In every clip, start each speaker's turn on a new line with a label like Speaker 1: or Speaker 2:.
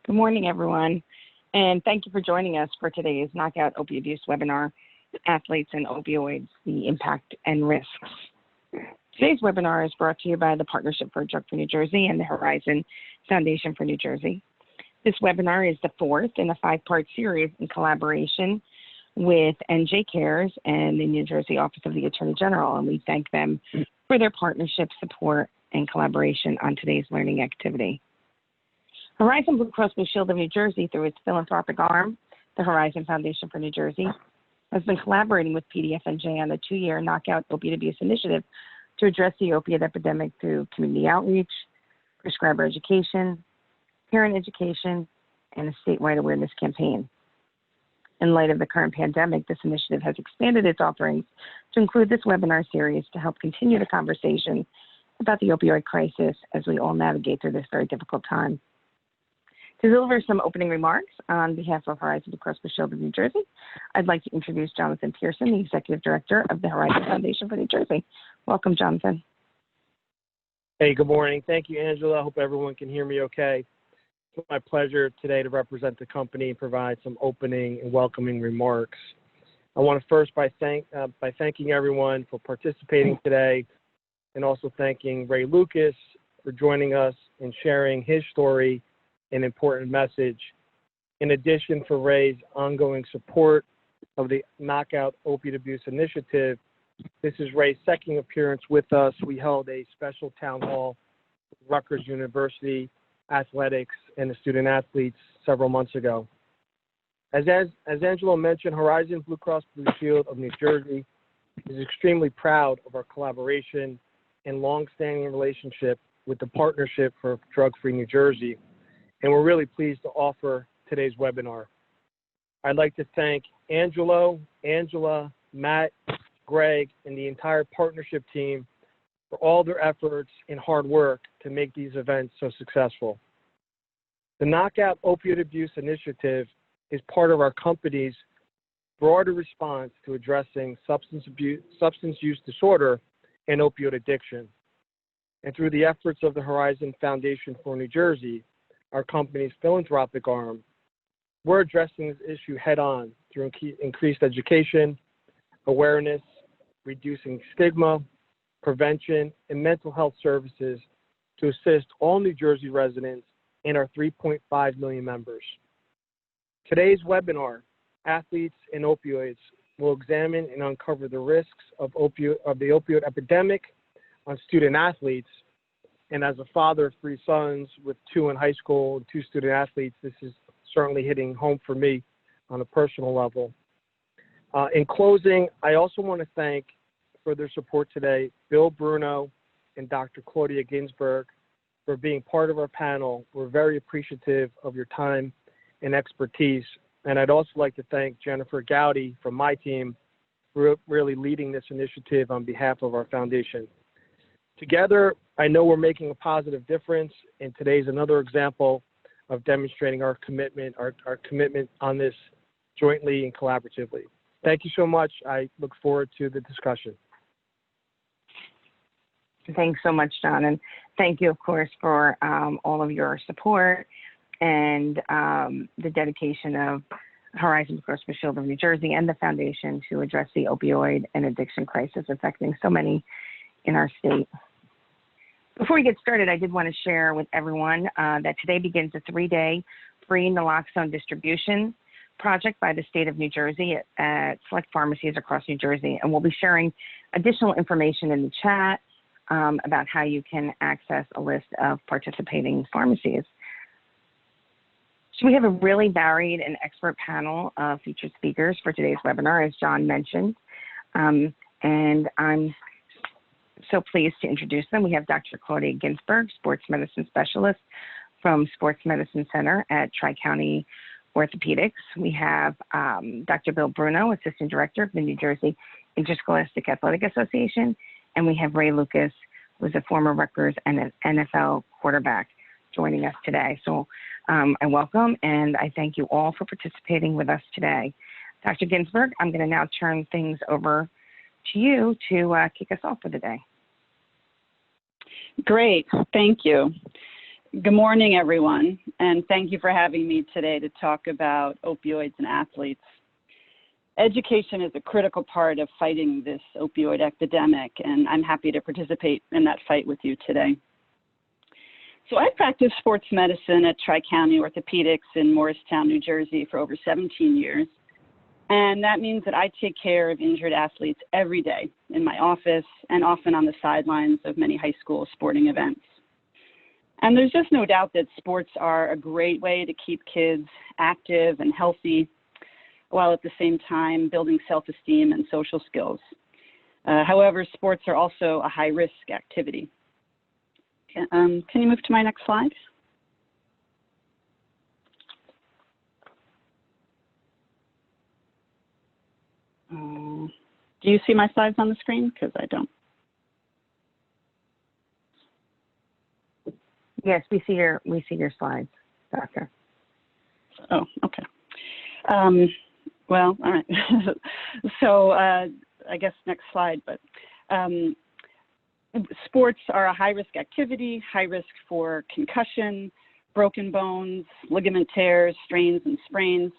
Speaker 1: Good morning, everyone, and thank you for joining us for today's Knock Out Opioid Abuse webinar, Athletes and Opioids, the Impact and Risks. Today's webinar is brought to you by the Partnership for Drug-Free New Jersey and the Horizon Foundation for New Jersey. This webinar is the fourth in a five-part series in collaboration with NJ Cares and the New Jersey Office of the Attorney General, and we thank them for their partnership, support, and collaboration on today's learning activity. Horizon Blue Cross Blue Shield of New Jersey, through its philanthropic arm, the Horizon Foundation for New Jersey, has been collaborating with PDFNJ on the two-year Knock Out Opioid Abuse initiative to address the opiate epidemic through community outreach, prescriber education, parent education, and a statewide awareness campaign. In light of the current pandemic, this initiative has expanded its offerings to include this webinar series to help continue the conversation about the opioid crisis as we all navigate through this very difficult time. To deliver some opening remarks on behalf of Horizon Blue Cross Blue Shield of New Jersey, I'd like to introduce Jonathan Pearson, the Executive Director of the Horizon Foundation for New Jersey. Welcome, Jonathan.
Speaker 2: Hey, good morning. Thank you, Angela. I hope everyone can hear me okay. It's my pleasure today to represent the company and provide some opening and welcoming remarks. I want to first by thanking everyone for participating today, and also thanking Ray Lucas for joining us and sharing his story, an important message. In addition, for Ray's ongoing support of the Knock Out Opioid Abuse initiative, this is Ray's second appearance with us. We held a special town hall with Rutgers University athletics and the student athletes several months ago. As Angela mentioned, Horizon Blue Cross Blue Shield of New Jersey is extremely proud of our collaboration and long-standing relationship with the Partnership for Drug-Free New Jersey, and we're really pleased to offer today's webinar. I'd like to thank Angela, Matt, Greg, and the entire partnership team for all their efforts and hard work to make these events so successful. The Knock Out Opioid Abuse initiative is part of our company's broader response to addressing substance use disorder and opioid addiction. And through the efforts of the Horizon Foundation for New Jersey, our company's philanthropic arm, we're addressing this issue head-on through increased education, awareness, reducing stigma, prevention, and mental health services to assist all New Jersey residents and our 3.5 million members. Today's webinar, Athletes and Opioids, will examine and uncover the risks of the opioid epidemic on student athletes. And as a father of three sons with two in high school and two student athletes, this is certainly hitting home for me on a personal level. In closing, I also want to thank, for their support today, Bill Bruno and Dr. Claudia Ginsberg for being part of our panel. We're very appreciative of your time and expertise. And I'd also like to thank Jennifer Gowdy from my team for really leading this initiative on behalf of our foundation. Together, I know we're making a positive difference, and today's another example of demonstrating our commitment on this jointly and collaboratively. Thank you so much. I look forward to the discussion.
Speaker 1: Thanks so much, John, and thank you, of course, for all of your support and the dedication of Horizon Blue Cross Blue Shield of New Jersey and the foundation to address the opioid and addiction crisis affecting so many in our state. Before we get started, I did want to share with everyone that today begins a 3-day free naloxone distribution project by the state of New Jersey at select pharmacies across New Jersey, and we'll be sharing additional information in the chat about how you can access a list of participating pharmacies. So we have a really varied and expert panel of featured speakers for today's webinar, as John mentioned, and I'm so pleased to introduce them. We have Dr. Claudia Ginsberg, sports medicine specialist from Sports Medicine Center at Tri-County Orthopedics. We have Dr. Bill Bruno, Assistant Director of the New Jersey Interscholastic Athletic Association, and we have Ray Lucas, who is a former Rutgers and an NFL quarterback, joining us today. So I welcome and I thank you all for participating with us today. Dr. Ginsberg, I'm going to now turn things over to you to kick us off for the day.
Speaker 3: Great, thank you. Good morning, everyone, and thank you for having me today to talk about opioids and athletes. Education is a critical part of fighting this opioid epidemic, and I'm happy to participate in that fight with you today. So I practiced sports medicine at Tri-County Orthopedics in Morristown, New Jersey for over 17 years. And that means that I take care of injured athletes every day in my office and often on the sidelines of many high school sporting events. And there's just no doubt that sports are a great way to keep kids active and healthy, while at the same time building self-esteem and social skills. However, sports are also a high-risk activity. Can you move to my next slide? Do you see my slides on the screen? Because I don't.
Speaker 1: Yes, we see your slides, Doctor.
Speaker 3: Oh, okay. Well, all right. So I guess next slide, but sports are a high-risk activity, high risk for concussion, broken bones, ligament tears, strains, and sprains.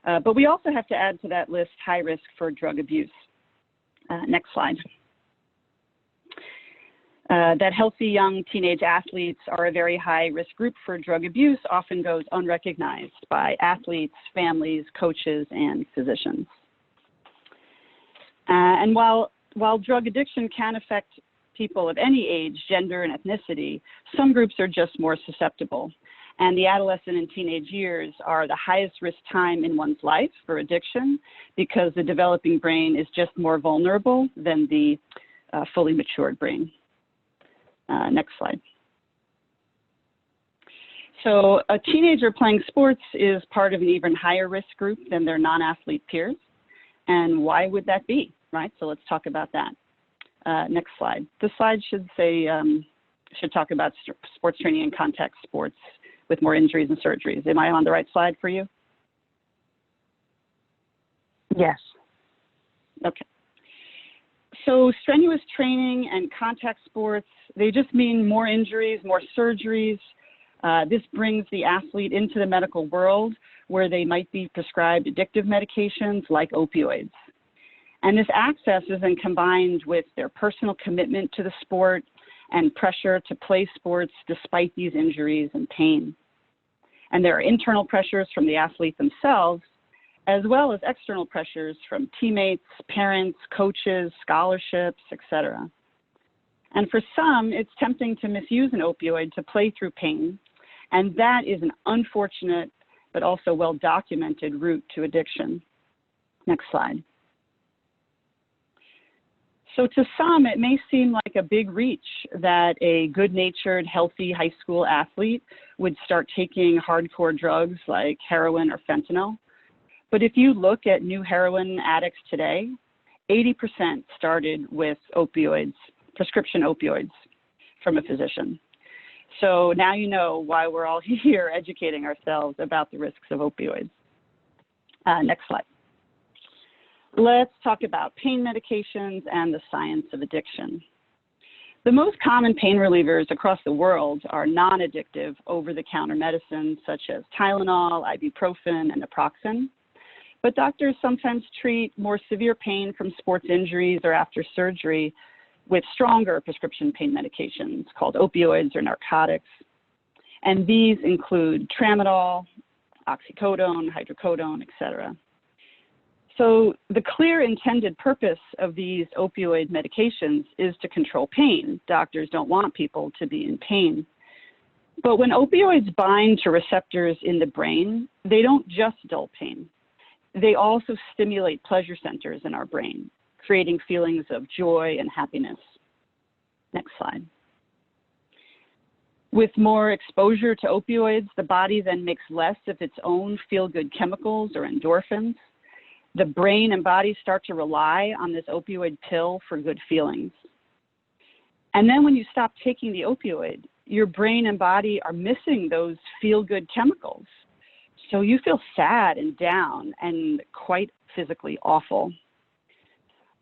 Speaker 3: But we also have to add to that list high risk for drug abuse. Next slide. That healthy young teenage athletes are a very high-risk group for drug abuse often goes unrecognized by athletes, families, coaches, and physicians. And while drug addiction can affect people of any age, gender, and ethnicity, some groups are just more susceptible. And the adolescent and teenage years are the highest risk time in one's life for addiction because the developing brain is just more vulnerable than the fully matured brain. Next slide. So a teenager playing sports is part of an even higher risk group than their non-athlete peers. And why would that be, right? So let's talk about that. Next slide. The slide should say, should talk about sports training and contact sports with more injuries and surgeries. Am I on the right slide for you?
Speaker 1: Yes.
Speaker 3: Okay. So strenuous training and contact sports, they just mean more injuries, more surgeries. This brings the athlete into the medical world where they might be prescribed addictive medications like opioids. And this access is then combined with their personal commitment to the sport and pressure to play sports despite these injuries and pain. And there are internal pressures from the athlete themselves, as well as external pressures from teammates, parents, coaches, scholarships, etc. And for some, it's tempting to misuse an opioid to play through pain, and that is an unfortunate but also well-documented route to addiction. Next slide. So to some, it may seem like a big reach that a good-natured, healthy high school athlete would start taking hardcore drugs like heroin or fentanyl. But if you look at new heroin addicts today, 80% started with opioids, prescription opioids from a physician. So now you know why we're all here educating ourselves about the risks of opioids. Next slide. Let's talk about pain medications and the science of addiction. The most common pain relievers across the world are non-addictive over-the-counter medicines such as Tylenol, ibuprofen, and naproxen. But doctors sometimes treat more severe pain from sports injuries or after surgery with stronger prescription pain medications called opioids or narcotics. And these include tramadol, oxycodone, hydrocodone, etc. So the clear intended purpose of these opioid medications is to control pain. Doctors don't want people to be in pain. But when opioids bind to receptors in the brain, they don't just dull pain. They also stimulate pleasure centers in our brain, creating feelings of joy and happiness. Next slide. With more exposure to opioids, the body then makes less of its own feel-good chemicals or endorphins. The brain and body start to rely on this opioid pill for good feelings. And then when you stop taking the opioid, your brain and body are missing those feel-good chemicals. So you feel sad and down and quite physically awful.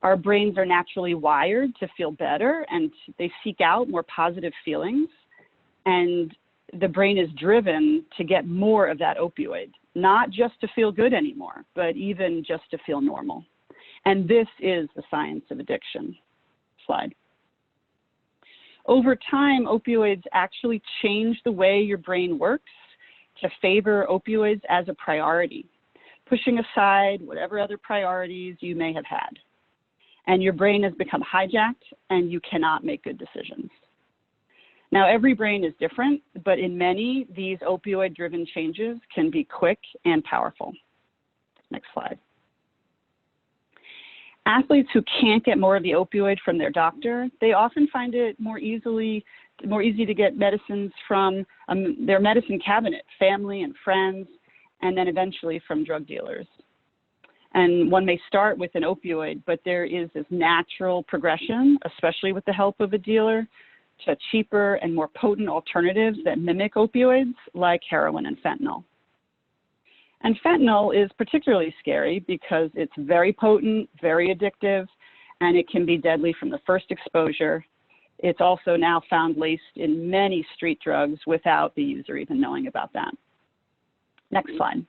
Speaker 3: Our brains are naturally wired to feel better, and they seek out more positive feelings. And the brain is driven to get more of that opioid, not just to feel good anymore, but even just to feel normal. And this is the science of addiction. Slide. Over time, opioids actually change the way your brain works to favor opioids as a priority, pushing aside whatever other priorities you may have had. And your brain has become hijacked and you cannot make good decisions. Now, every brain is different, but in many, these opioid-driven changes can be quick and powerful. Next slide. Athletes who can't get more of the opioid from their doctor, they often find it more easy to get medicines from their medicine cabinet, family and friends, and then eventually from drug dealers. And one may start with an opioid, but there is this natural progression, especially with the help of a dealer, to cheaper and more potent alternatives that mimic opioids like heroin and fentanyl. And fentanyl is particularly scary because it's very potent, very addictive, and it can be deadly from the first exposure. It's also now found laced in many street drugs without the user even knowing about that. Next slide.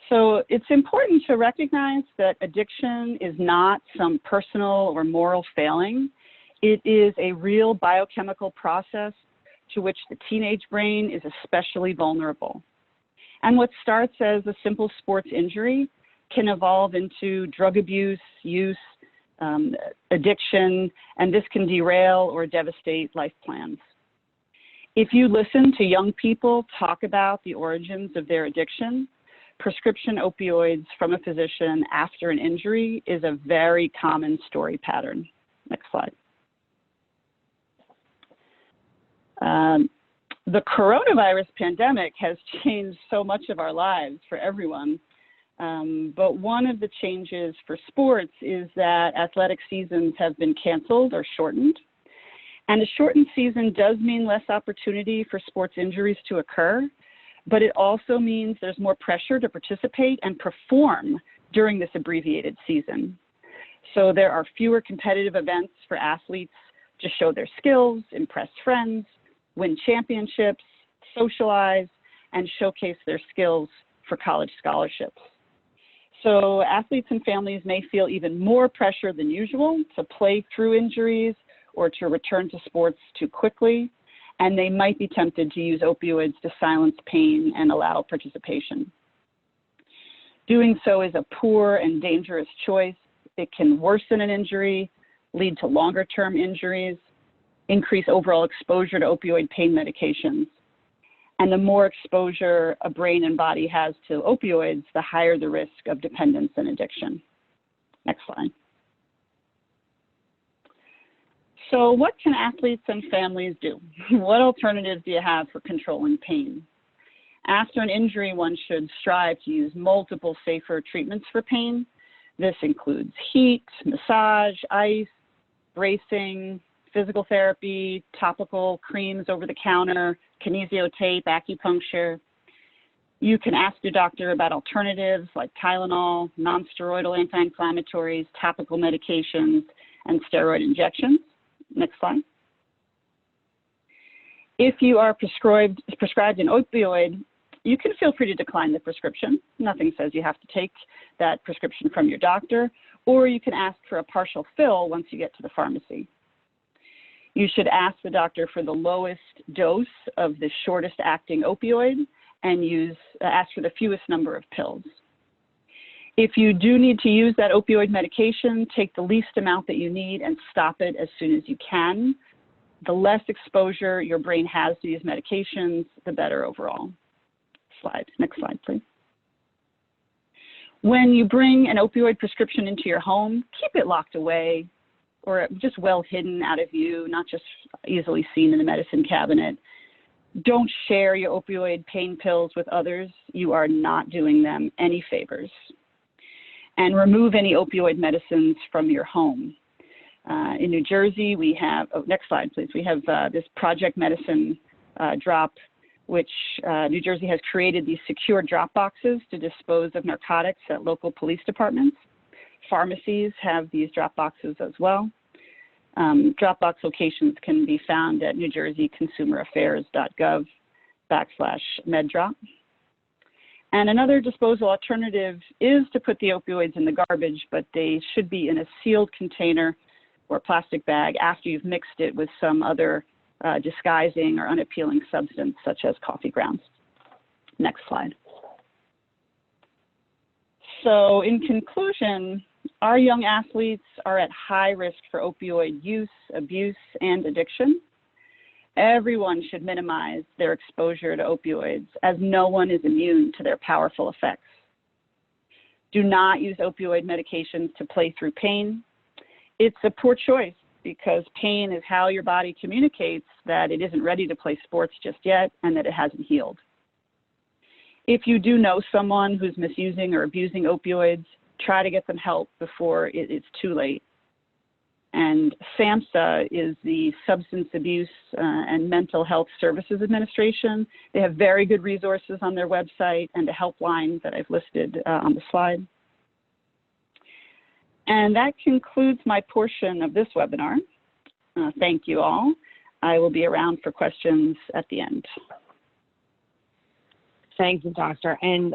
Speaker 3: So it's important to recognize that addiction is not some personal or moral failing. It is a real biochemical process to which the teenage brain is especially vulnerable. And what starts as a simple sports injury can evolve into drug abuse, use, addiction, and this can derail or devastate life plans. If you listen to young people talk about the origins of their addiction, prescription opioids from a physician after an injury is a very common story pattern. Next slide. The coronavirus pandemic has changed so much of our lives for everyone, but one of the changes for sports is that athletic seasons have been canceled or shortened. And a shortened season does mean less opportunity for sports injuries to occur, but it also means there's more pressure to participate and perform during this abbreviated season. So there are fewer competitive events for athletes to show their skills, impress friends, win championships, socialize, and showcase their skills for college scholarships. So athletes and families may feel even more pressure than usual to play through injuries or to return to sports too quickly, and they might be tempted to use opioids to silence pain and allow participation. Doing so is a poor and dangerous choice. It can worsen an injury, lead to longer-term injuries, increase overall exposure to opioid pain medications. And the more exposure a brain and body has to opioids, the higher the risk of dependence and addiction. Next slide. So what can athletes and families do? What alternatives do you have for controlling pain? After an injury, one should strive to use multiple safer treatments for pain. This includes heat, massage, ice, bracing, physical therapy, topical creams over the counter, kinesiotape, acupuncture. You can ask your doctor about alternatives like Tylenol, non-steroidal anti-inflammatories, topical medications, and steroid injections. Next slide. If you are prescribed an opioid, you can feel free to decline the prescription. Nothing says you have to take that prescription from your doctor, or you can ask for a partial fill once you get to the pharmacy. You should ask the doctor for the lowest dose of the shortest acting opioid and ask for the fewest number of pills. If you do need to use that opioid medication, take the least amount that you need and stop it as soon as you can. The less exposure your brain has to these medications, the better overall. Next slide, please. When you bring an opioid prescription into your home, keep it locked away or just well hidden out of view, not just easily seen in the medicine cabinet. Don't share your opioid pain pills with others. You are not doing them any favors. And remove any opioid medicines from your home. In New Jersey, we have, next slide, please. We have this Project Medicine drop, which New Jersey has created these secure drop boxes to dispose of narcotics at local police departments. Pharmacies have these drop boxes as well. Drop-box locations can be found at newjerseyconsumeraffairs.gov/meddrop. And another disposal alternative is to put the opioids in the garbage, but they should be in a sealed container or plastic bag after you've mixed it with some other disguising or unappealing substance, such as coffee grounds. Next slide. So in conclusion, our young athletes are at high risk for opioid use, abuse, and addiction. Everyone should minimize their exposure to opioids, as no one is immune to their powerful effects. Do not use opioid medications to play through pain. It's a poor choice because pain is how your body communicates that it isn't ready to play sports just yet and that it hasn't healed. If you do know someone who's misusing or abusing opioids, try to get them help before it's too late. And SAMHSA is the Substance Abuse and Mental Health Services Administration. They have very good resources on their website and a helpline that I've listed on the slide. And that concludes my portion of this webinar. Thank you all. I will be around for questions at the end.
Speaker 1: Thank you, Doctor. And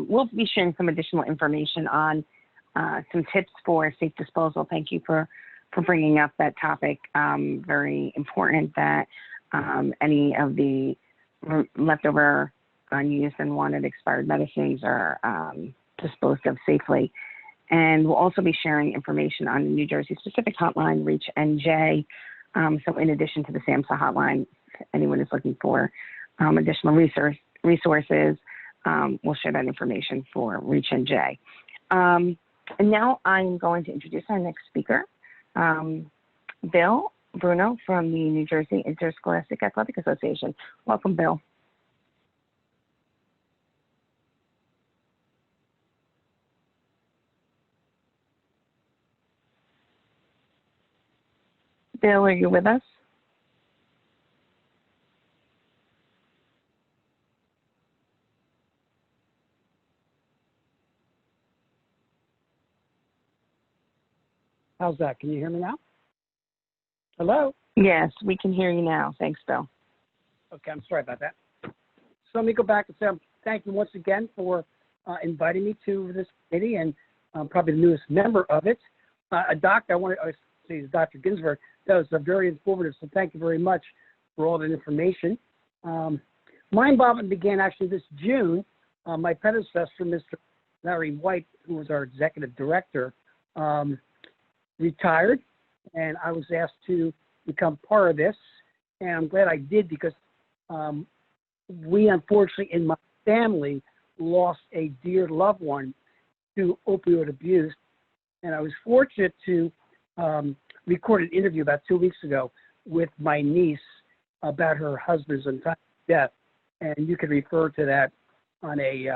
Speaker 1: we'll be sharing some additional information on some tips for safe disposal. Thank you for bringing up that topic. Very important that any of the leftover unused and wanted expired medicines are disposed of safely. And we'll also be sharing information on the New Jersey specific hotline, Reach NJ. So in addition to the SAMHSA hotline, if anyone is looking for additional resources, we'll share that information for Reach NJ. And now I'm going to introduce our next speaker, Bill Bruno from the New Jersey Interscholastic Athletic Association. Welcome, Bill. Bill, are you with us?
Speaker 4: How's that? Can you hear me now? Hello?
Speaker 1: Yes, we can hear you now. Thanks, Bill.
Speaker 4: Okay, I'm sorry about that. So let me go back and say thank you once again for inviting me to this committee, and probably the newest member of it. Doctor, I want to say Dr. Ginsburg, that was very informative, so thank you very much for all that information. My involvement began actually this June. My predecessor, Mr. Larry White, who was our executive director, retired, and I was asked to become part of this, and I'm glad I did because we unfortunately in my family lost a dear loved one to opioid abuse, and I was fortunate to record an interview about 2 weeks ago with my niece about her husband's untimely death, and you can refer to that on a,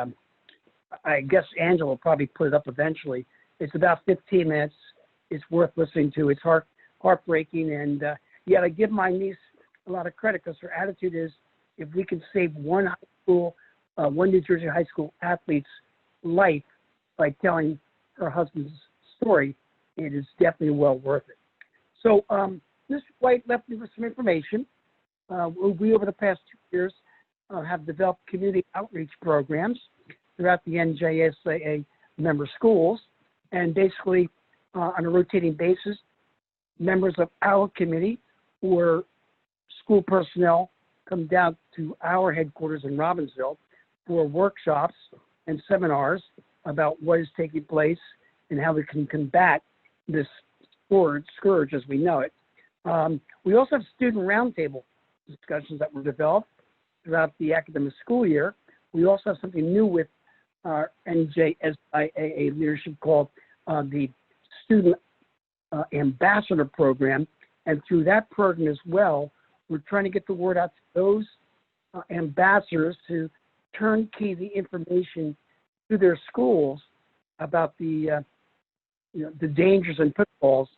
Speaker 4: I guess Angela will probably put it up eventually. It's about 15 minutes. It's worth listening to. It's heartbreaking, and yet I give my niece a lot of credit because her attitude is, if we can save one New Jersey high school athlete's life by telling her husband's story, it is definitely well worth it. So Mr. White left me with some information. We, over the past 2 years, have developed community outreach programs throughout the NJSIAA member schools, and basically on a rotating basis, members of our committee or school personnel come down to our headquarters in Robbinsville for workshops and seminars about what is taking place and how we can combat this scourge as we know it. We also have student roundtable discussions that were developed throughout the academic school year. We also have something new with our NJSIAA leadership called the Student Ambassador Program, and through that program as well, we're trying to get the word out to those ambassadors to turnkey the information to their schools about the dangers and pitfalls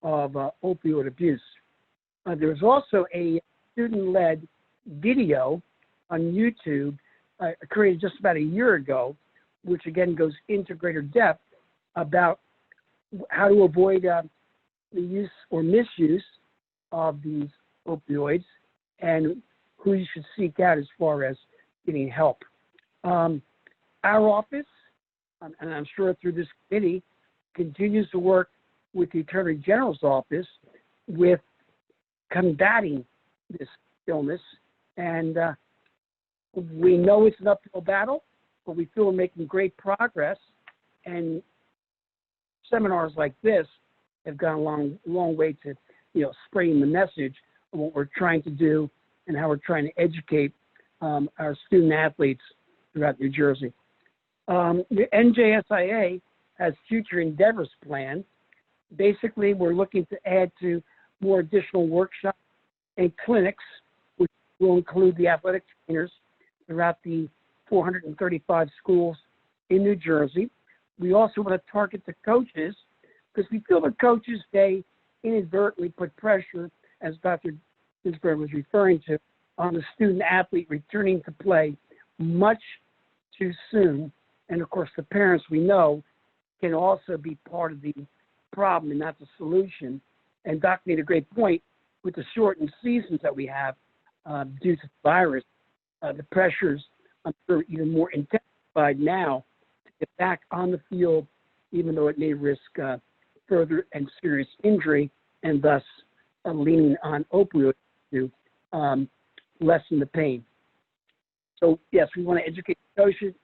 Speaker 4: of opioid abuse. There's also a student-led video on YouTube created just about a year ago, which again goes into greater depth about how to avoid the use or misuse of these opioids and who you should seek out as far as getting help. Our office, and I'm sure through this committee, continues to work with the Attorney General's office with combating this illness. And we know it's an uphill battle, but we feel we're making great progress. And seminars like this have gone a long way to, spreading the message of what we're trying to do and how we're trying to educate our student athletes throughout New Jersey. The NJSIAA has future endeavors planned. Basically, we're looking to add to more additional workshops and clinics, which will include the athletic trainers throughout the 435 schools in New Jersey. We also want to target the coaches because we feel the coaches, they inadvertently put pressure, as Dr. Ginsberg was referring to, on the student athlete returning to play much too soon. And of course, the parents, we know, can also be part of the problem and not the solution. And Doc made a great point with the shortened seasons that we have due to the virus. The pressures, I'm sure, even more intensified now to get back on the field, even though it may risk further and serious injury, and thus leaning on opioids to lessen the pain. So yes, we want to educate coaches,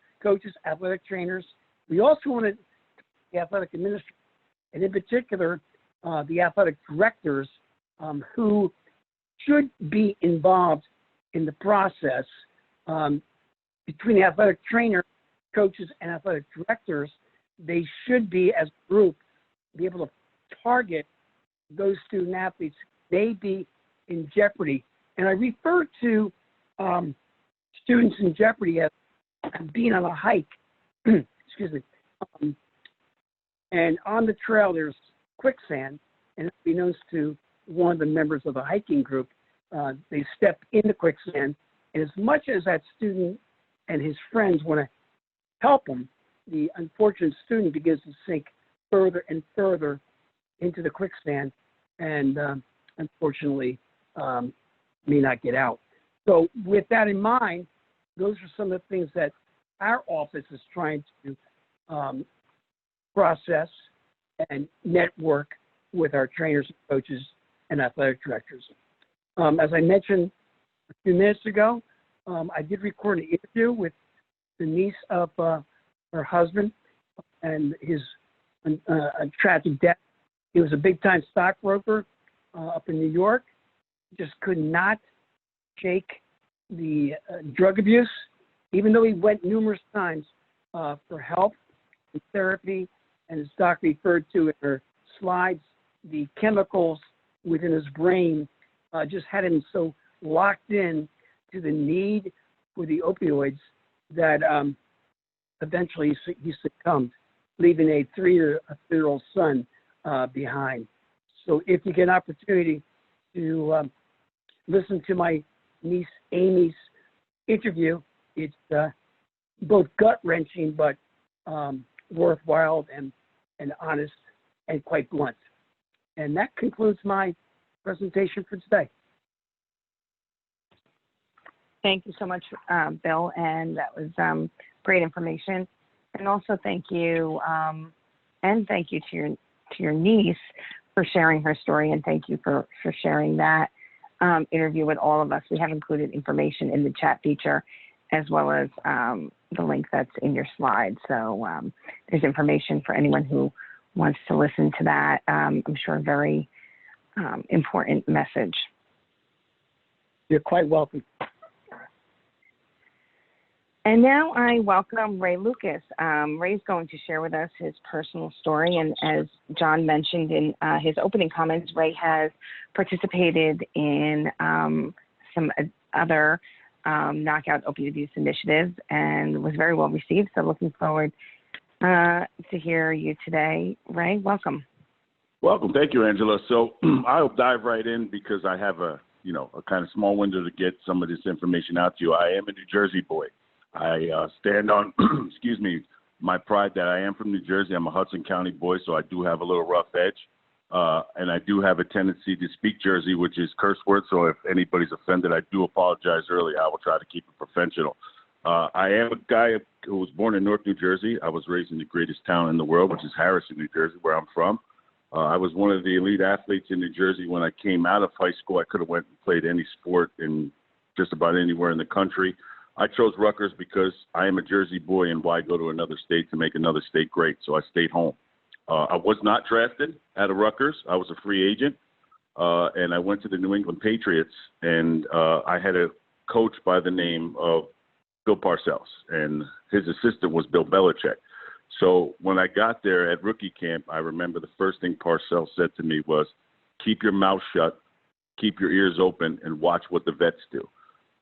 Speaker 4: athletic trainers. We also want to the athletic administrators, and in particular, the athletic directors who should be involved in the process. Between the athletic trainer, coaches, and athletic directors, they should be, as a group, be able to target those student athletes who may be in jeopardy. And I refer to students in jeopardy as being on a hike, excuse me, and on the trail there's quicksand, and unbeknownst to one of the members of the hiking group, they step in the quicksand, and as much as that student and his friends want to help him, the unfortunate student begins to sink further and further into the quicksand and unfortunately may not get out. So with that in mind, those are some of the things that our office is trying to process and network with our trainers, coaches, and athletic directors. As I mentioned a few minutes ago, I did record an interview with the niece of her husband and his tragic death. He was a big-time stockbroker up in New York. Just could not shake the drug abuse, even though he went numerous times for help and therapy. And as Doc referred to in her slides, the chemicals within his brain just had him so locked in to the need for the opioids that eventually he succumbed, leaving a three-year-old son behind. So if you get an opportunity to listen to my niece Amy's interview, it's both gut-wrenching but worthwhile and honest and quite blunt. And that concludes my presentation for today.
Speaker 1: Thank you so much, Bill, and that was great information. And also thank you, to your niece for sharing her story, and thank you for sharing that interview with all of us. We have included information in the chat feature as well as the link that's in your slide. So there's information for anyone who wants to listen to that. I'm sure a very important message.
Speaker 4: You're quite welcome.
Speaker 1: And now I welcome Ray Lucas. Ray's going to share with us his personal story. And as John mentioned in his opening comments, Ray has participated in some other Knock Out Opioid Abuse initiatives and was very well received. So looking forward to hear you today. Ray, welcome.
Speaker 5: Welcome. Thank you, Angela. So I'll dive right in because I have a kind of small window to get some of this information out to you. I am a New Jersey boy. I stand on, excuse me, my pride that I am from New Jersey. I'm a Hudson County boy, so I do have a little rough edge. And I do have a tendency to speak Jersey, which is curse words. So if anybody's offended, I do apologize early. I will try to keep it professional. I am a guy who was born in North New Jersey. I was raised in the greatest town in the world, which is Harrison, New Jersey, where I'm from. I was one of the elite athletes in New Jersey. When I came out of high school, I could have went and played any sport in just about anywhere in the country. I chose Rutgers because I am a Jersey boy, and why go to another state to make another state great? So I stayed home. I was not drafted out of Rutgers. I was a free agent, and I went to the New England Patriots, and I had a coach by the name of Bill Parcells, and his assistant was Bill Belichick. So when I got there at rookie camp, I remember the first thing Parcells said to me was, keep your mouth shut, keep your ears open, and watch what the vets do.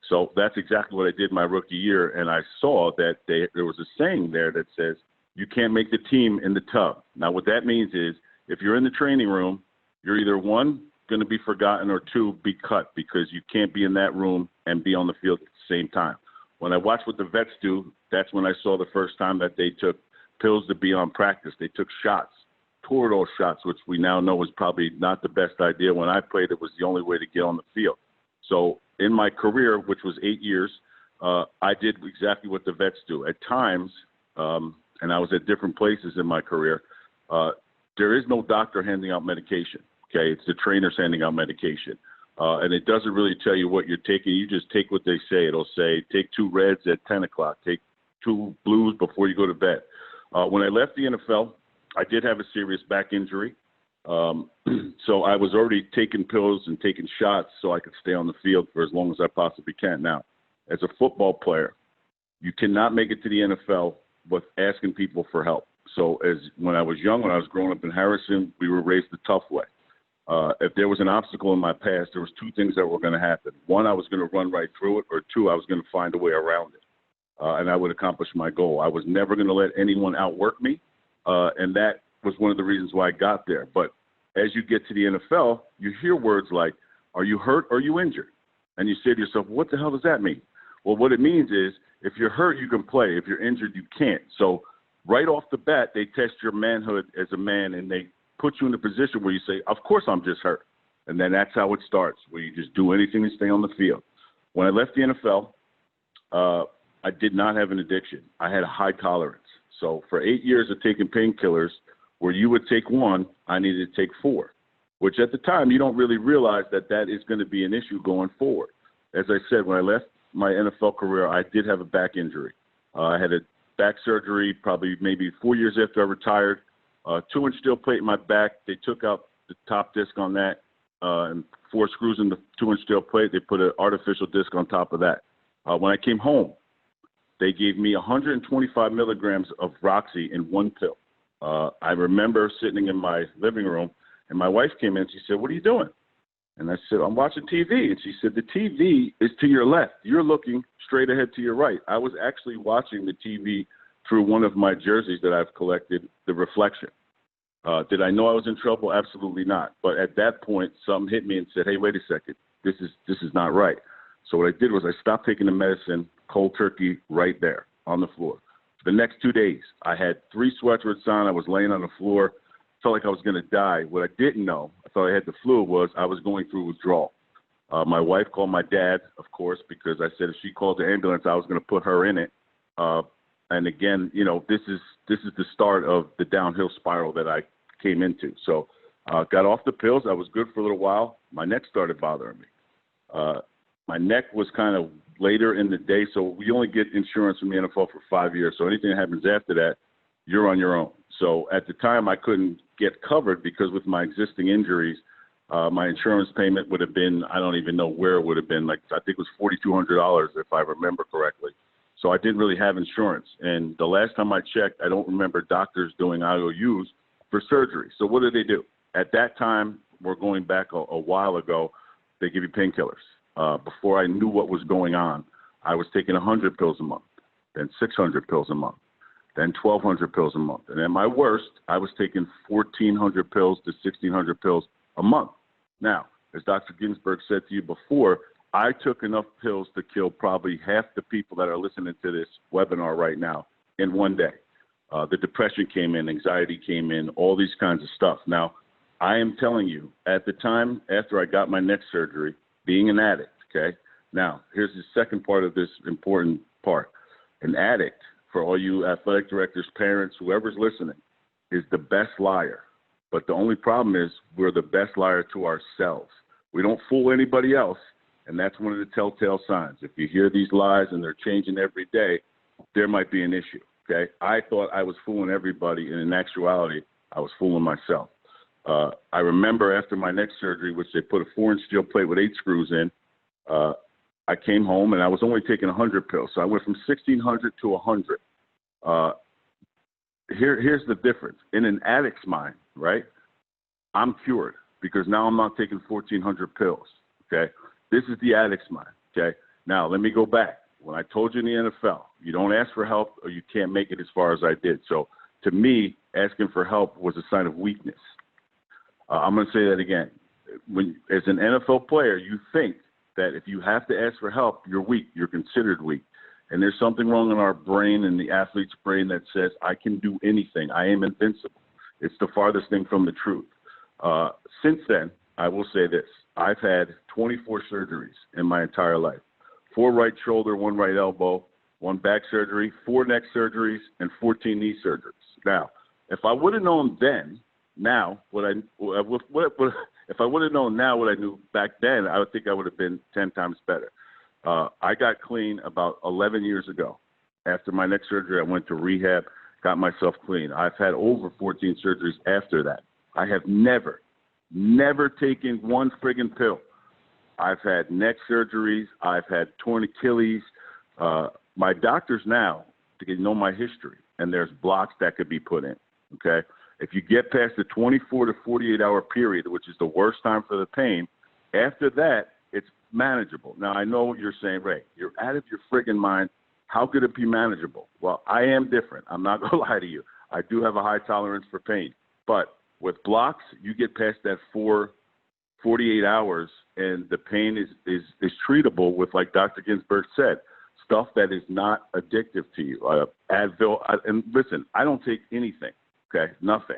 Speaker 5: So that's exactly what I did my rookie year, and I saw that there was a saying there that says, you can't make the team in the tub. Now, what that means is if you're in the training room, you're either one, going to be forgotten, or two, be cut, because you can't be in that room and be on the field at the same time. When I watched what the vets do, that's when I saw the first time that they took pills to be on practice. They took shots, Toradol shots, which we now know is probably not the best idea. When I played, it was the only way to get on the field. So in my career, which was 8 years, I did exactly what the vets do. At times, and I was at different places in my career, there is no doctor handing out medication, okay? It's the trainers handing out medication. And it doesn't really tell you what you're taking. You just take what they say. It'll say, take 2 reds at 10 o'clock, take 2 blues before you go to bed. When I left the NFL, I did have a serious back injury. So I was already taking pills and taking shots so I could stay on the field for as long as I possibly can. Now, as a football player, you cannot make it to the NFL with asking people for help. So when I was young, when I was growing up in Harrison, we were raised the tough way. If there was an obstacle in my past, there was 2 things that were going to happen. 1, I was going to run right through it, or 2, I was going to find a way around it. And I would accomplish my goal. I was never going to let anyone outwork me, and that was one of the reasons why I got there. But as you get to the NFL, you hear words like, are you hurt or are you injured? And you say to yourself, what the hell does that mean? Well, what it means is if you're hurt, you can play. If you're injured, you can't. So right off the bat, they test your manhood as a man, and they put you in a position where you say, of course I'm just hurt. And then that's how it starts, where you just do anything to stay on the field. When I left the NFL, I did not have an addiction. I had a high tolerance. So for 8 years of taking painkillers, where you would take 1, I needed to take 4, which at the time you don't really realize that that is going to be an issue going forward. As I said, when I left my NFL career, I did have a back injury. I had a back surgery probably maybe 4 years after I retired. 2-inch steel plate in my back. They took out the top disc on that and 4 screws in the 2-inch steel plate. They put an artificial disc on top of that. When I came home, they gave me 125 milligrams of Roxy in 1 pill. I remember sitting in my living room, and my wife came in. She said, what are you doing? And I said, I'm watching TV. And she said, the TV is to your left. You're looking straight ahead to your right. I was actually watching the TV through one of my jerseys that I've collected, the reflection. Did I know I was in trouble? Absolutely not. But at that point, something hit me and said, hey, wait a second. This is not right. So what I did was I stopped taking the medicine cold turkey right there on the floor. For the next 2 days, I had 3 sweatshirts on. I was laying on the floor. Felt like I was going to die. What I didn't know, I thought I had the flu, was I was going through withdrawal. My wife called my dad, of course, because I said if she called the ambulance, I was going to put her in it. And again, you know, this is the start of the downhill spiral that I came into. So got off the pills. I was good for a little while. My neck started bothering me. My neck was kind of later in the day, so we only get insurance from the NFL for 5 years. So anything that happens after that, you're on your own. So at the time, I couldn't get covered because with my existing injuries, my insurance payment would have been, I don't even know where it would have been. Like, I think it was $4,200 if I remember correctly. So I didn't really have insurance. And the last time I checked, I don't remember doctors doing IOUs for surgery. So what do? At that time, we're going back a while ago, they give you painkillers. Before I knew what was going on, I was taking 100 pills a month, then 600 pills a month, then 1,200 pills a month. And at my worst, I was taking 1,400 pills to 1,600 pills a month. Now, as Dr. Ginsburg said to you before, I took enough pills to kill probably half the people that are listening to this webinar right now in one day. The depression came in, anxiety came in, all these kinds of stuff. Now, I am telling you, at the time after I got my neck surgery, being an addict, okay? Now, here's the second part of this important part. An addict, for all you athletic directors, parents, whoever's listening, is the best liar. But the only problem is we're the best liar to ourselves. We don't fool anybody else, and that's one of the telltale signs. If you hear these lies and they're changing every day, there might be an issue, okay? I thought I was fooling everybody, and in actuality, I was fooling myself. I remember after my neck surgery, which they put a 4-inch steel plate with 8 screws in, I came home and I was only taking 100 pills. So I went from 1,600 to 100. Here's the difference. In an addict's mind, right, I'm cured because now I'm not taking 1,400 pills, okay? This is the addict's mind, okay? Now, let me go back. When I told you in the NFL, you don't ask for help or you can't make it as far as I did. So to me, asking for help was a sign of weakness. I'm going to say that again. As an NFL player, you think that if you have to ask for help, you're weak. You're considered weak. And there's something wrong in our brain and the athlete's brain that says, I can do anything. I am invincible. It's the farthest thing from the truth. Since then, I will say this. I've had 24 surgeries in my entire life. 4 right shoulder, 1 right elbow, 1 back surgery, 4 neck surgeries, and 14 knee surgeries. Now, if I would have known then, now, if I would have known now what I knew back then, I would think I would have been 10 times better. I got clean about 11 years ago. After my neck surgery, I went to rehab, got myself clean. I've had over 14 surgeries after that. I have never taken 1 friggin' pill. I've had neck surgeries. I've had torn Achilles. My doctors now, they know my history, and there's blocks that could be put in, okay? If you get past the 24 to 48-hour period, which is the worst time for the pain, after that, it's manageable. Now, I know you're saying, Ray, you're out of your friggin' mind. How could it be manageable? Well, I am different. I'm not going to lie to you. I do have a high tolerance for pain. But with blocks, you get past that 48 hours, and the pain is treatable with, like Dr. Ginsburg said, stuff that is not addictive to you. Advil, and listen, I don't take anything. Okay, nothing,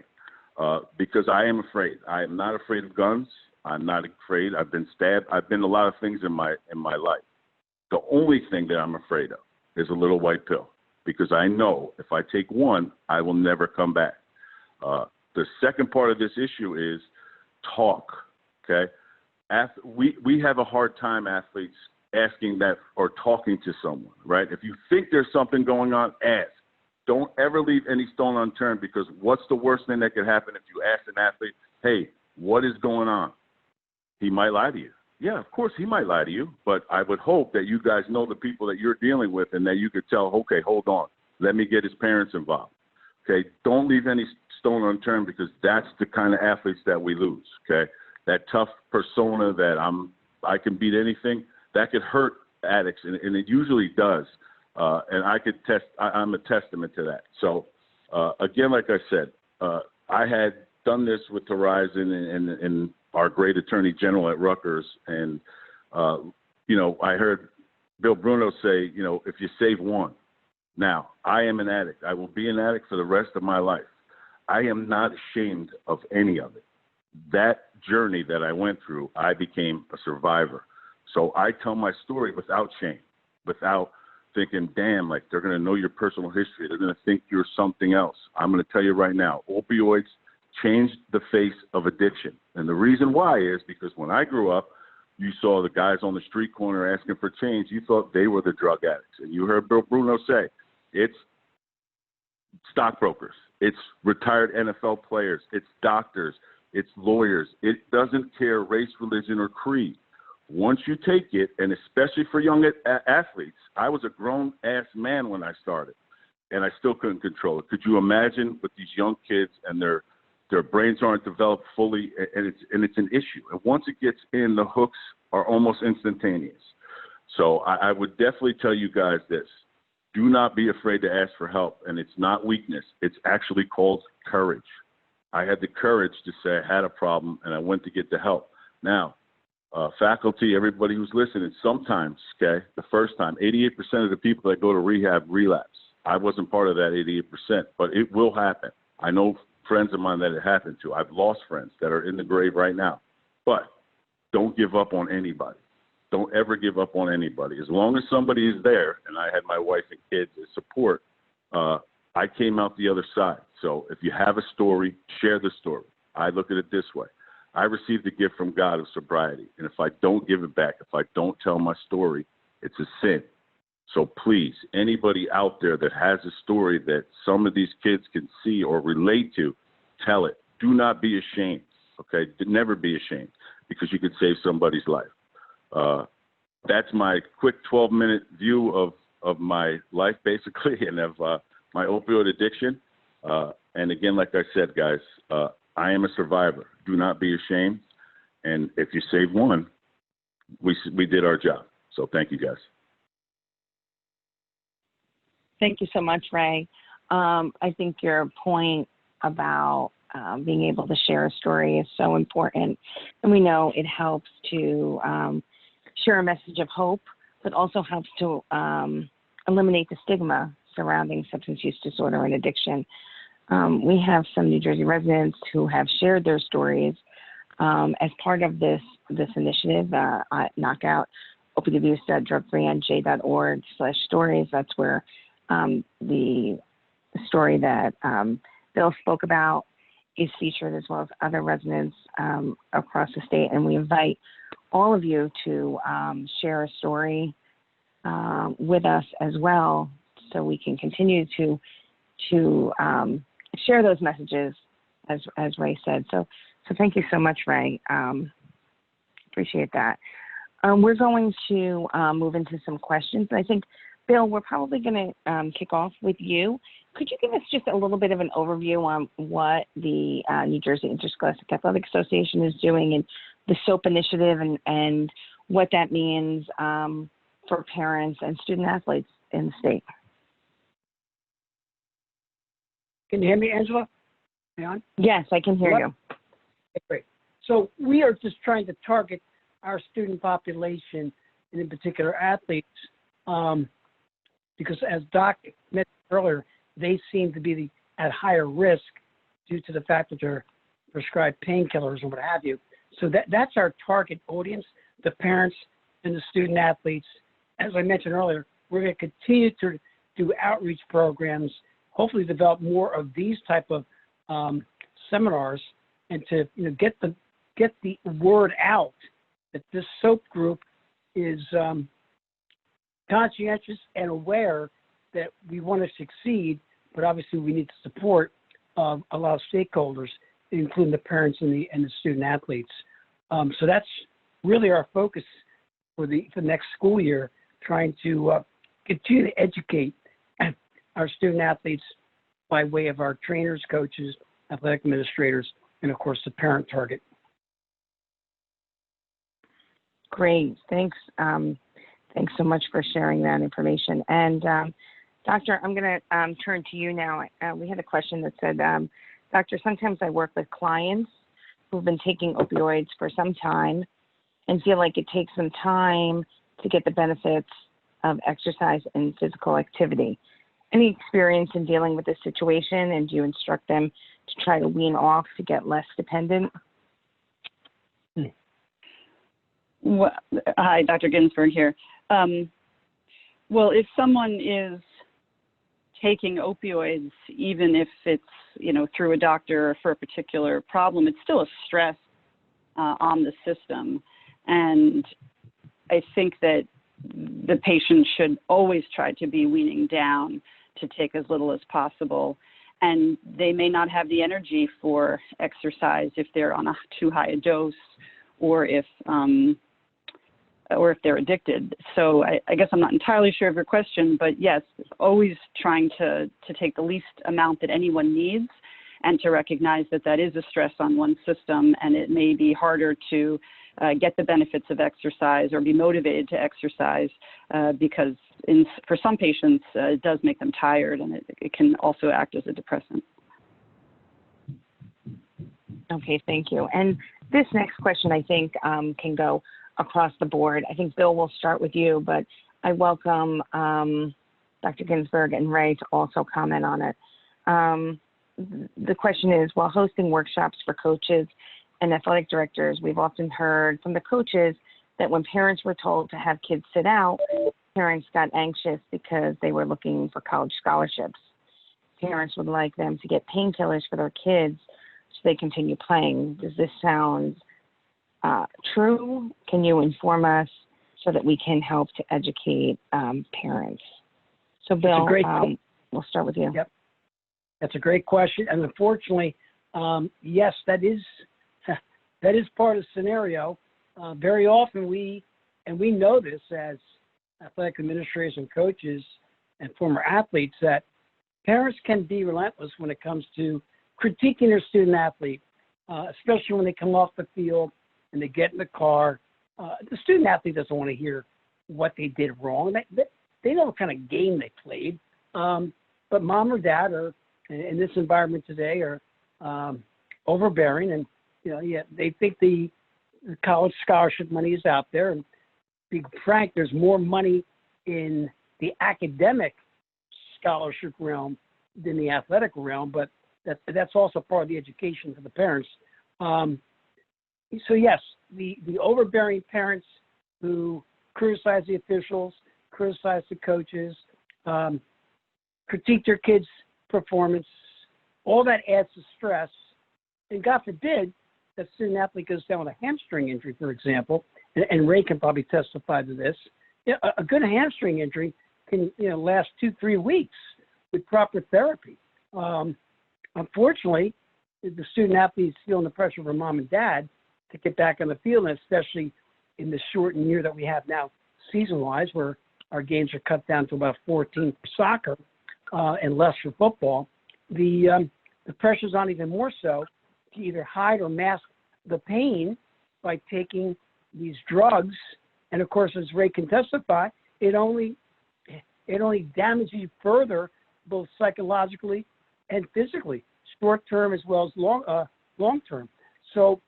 Speaker 5: because I am afraid. I am not afraid of guns. I'm not afraid. I've been stabbed. I've been a lot of things in my life. The only thing that I'm afraid of is a little white pill, because I know if I take one, I will never come back. The second part of this issue is talk. Okay, we have a hard time, athletes, asking that or talking to someone. Right? If you think there's something going on, ask. Don't ever leave any stone unturned, because what's the worst thing that could happen if you ask an athlete, hey, what is going on? He might lie to you. Yeah, of course he might lie to you, but I would hope that you guys know the people that you're dealing with and that you could tell, okay, hold on, let me get his parents involved. Okay, don't leave any stone unturned, because that's the kind of athletes that we lose, okay? That tough persona that I can beat anything, that could hurt addicts, and it usually does. And I'm a testament to that. So, again, like I said, I had done this with Horizon and our great attorney general at Rutgers. And, I heard Bill Bruno say, if you save one. Now, I am an addict. I will be an addict for the rest of my life. I am not ashamed of any of it. That journey that I went through, I became a survivor. So I tell my story without shame, without thinking, damn, like they're going to know your personal history. They're going to think you're something else. I'm going to tell you right now, opioids changed the face of addiction. And the reason why is because when I grew up, you saw the guys on the street corner asking for change. You thought they were the drug addicts. And you heard Bill Bruno say, it's stockbrokers, it's retired NFL players, it's doctors, it's lawyers. It doesn't care race, religion, or creed. Once you take it, and especially for young athletes, I was a grown-ass man when I started, and I still couldn't control it. Could you imagine with these young kids and their brains aren't developed fully, and it's an issue. And once it gets in, the hooks are almost instantaneous. So I would definitely tell you guys this. Do not be afraid to ask for help, and it's not weakness. It's actually called courage. I had the courage to say I had a problem, and I went to get the help. Now, faculty, everybody who's listening, sometimes, okay, the first time, 88% of the people that go to rehab relapse. I wasn't part of that 88%, but it will happen. I know friends of mine that it happened to. I've lost friends that are in the grave right now. But don't give up on anybody. Don't ever give up on anybody. As long as somebody is there, and I had my wife and kids as support, I came out the other side. So if you have a story, share the story. I look at it this way. I received a gift from God of sobriety, and if I don't give it back, if I don't tell my story, it's a sin. So please, anybody out there that has a story that some of these kids can see or relate to, tell it. Do not be ashamed, okay? Never be ashamed, because you could save somebody's life. That's my quick 12-minute view of my life, basically, and of my opioid addiction. And again, like I said, guys, I am a survivor. Do not be ashamed. And if you save one, we did our job. So thank you, guys.
Speaker 1: Thank you so much, Ray. I think your point about being able to share a story is so important. And we know it helps to share a message of hope, but also helps to eliminate the stigma surrounding substance use disorder and addiction. We have some New Jersey residents who have shared their stories as part of this initiative, Knock Out Opioid Abuse, drugfreenj.org/stories. That's where the story that Bill spoke about is featured, as well as other residents across the state. And we invite all of you to share a story with us as well, so we can continue to share those messages, as Ray said. So thank you so much, Ray. Appreciate that. We're going to move into some questions. I think, Bill, we're probably going to kick off with you. Could you give us just a little bit of an overview on what the New Jersey Interscholastic Athletic Association is doing, and the SOAP initiative, and what that means for parents and student athletes in the state?
Speaker 4: Can you hear me, Angela? Are you on?
Speaker 1: Yes, I can hear you.
Speaker 4: Okay, great. So we are just trying to target our student population, and in particular athletes, because as Doc mentioned earlier, they seem to be at higher risk due to the fact that they're prescribed painkillers or what have you. So that's our target audience, the parents and the student athletes. As I mentioned earlier, we're going to continue to do outreach programs, hopefully develop more of these type of seminars, and to get the word out that this SOAP group is conscientious and aware that we want to succeed, but obviously we need the support of a lot of stakeholders, including the parents and the student athletes. So that's really our focus for the next school year, trying to continue to educate our student athletes by way of our trainers, coaches, athletic administrators, and of course the parent target.
Speaker 1: Great, thanks. Thanks so much for sharing that information. And Doctor, I'm going to turn to you now. We had a question that said, Doctor, sometimes I work with clients who've been taking opioids for some time and feel like it takes some time to get the benefits of exercise and physical activity. Any experience in dealing with this situation, and do you instruct them to try to wean off to get less dependent?
Speaker 3: Well, hi, Dr. Ginsberg here. Well, if someone is taking opioids, even if it's, through a doctor for a particular problem, it's still a stress on the system. And I think that the patient should always try to be weaning down to take as little as possible. And they may not have the energy for exercise if they're on a too high a dose, or if they're addicted. So I guess I'm not entirely sure of your question, but yes, always trying to take the least amount that anyone needs, and to recognize that that is a stress on one's system, and it may be harder to get the benefits of exercise or be motivated to exercise because for some patients, it does make them tired, and it can also act as a depressant.
Speaker 1: Okay, thank you. And this next question, I think, can go across the board. I think, Bill, we'll start with you, but I welcome Dr. Ginsberg and Ray to also comment on it. the question is, while hosting workshops for coaches and athletic directors, we've often heard from the coaches that when parents were told to have kids sit out, parents got anxious because they were looking for college scholarships. Parents would like them to get painkillers for their kids so they continue playing. Does this sound true? Can you inform us so that we can help to educate parents? So, Bill, we'll start with you.
Speaker 4: Yep. That's a great question. And unfortunately, yes, that is part of the scenario. Very often we know this as athletic administrators and coaches and former athletes, that parents can be relentless when it comes to critiquing their student athlete, especially when they come off the field and they get in the car. The student athlete doesn't want to hear what they did wrong. They know what kind of game they played. But mom or dad are, in this environment today, are overbearing, and they think the college scholarship money is out there. And to be frank, there's more money in the academic scholarship realm than the athletic realm, but that's also part of the education for the parents. So yes, the overbearing parents who criticize the officials, criticize the coaches, critique their kids' performance, all that adds to stress. And God forbid that student athlete goes down with a hamstring injury, for example, and Ray can probably testify to this. A good hamstring injury can last 2-3 weeks with proper therapy. Unfortunately, the student athlete is feeling the pressure from mom and dad to get back on the field, and especially in the shortened year that we have now season-wise, where our games are cut down to about 14 for soccer and less for football. The pressure's on even more so to either hide or mask the pain by taking these drugs. And of course, as Ray can testify, it only damages you further, both psychologically and physically, short-term as well as long-term. So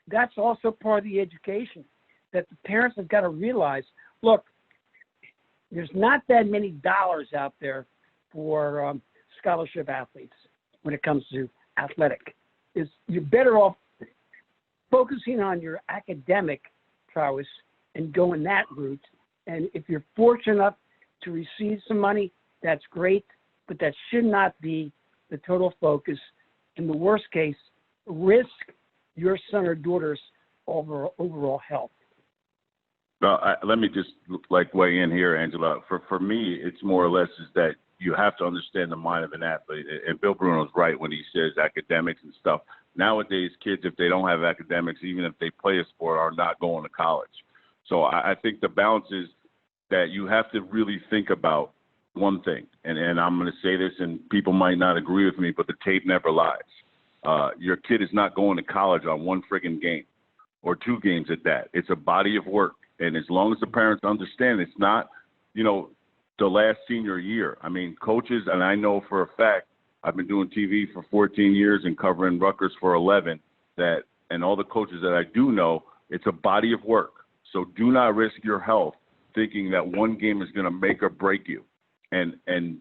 Speaker 4: that's also part of the education that the parents have got to realize. Look, there's not that many dollars out there for scholarship athletes when it comes to athletic. You're better off focusing on your academic prowess and going that route. And if you're fortunate enough to receive some money, that's great, but that should not be the total focus. In the worst case, risk your son or daughter's overall health.
Speaker 5: Well, let me just weigh in here, Angela. For me, it's more or less is that you have to understand the mind of an athlete. And Bill Bruno's right when he says academics and stuff. Nowadays, kids, if they don't have academics, even if they play a sport, are not going to college. So I think the balance is that you have to really think about one thing. And I'm going to say this, and people might not agree with me, but the tape never lies. Your kid is not going to college on one friggin' game or 2 games at that. It's a body of work. And as long as the parents understand, it's not, the last senior year. I mean, coaches, and I know for a fact, I've been doing TV for 14 years and covering Rutgers for 11, and all the coaches that I do know, it's a body of work. So do not risk your health thinking that one game is going to make or break you. And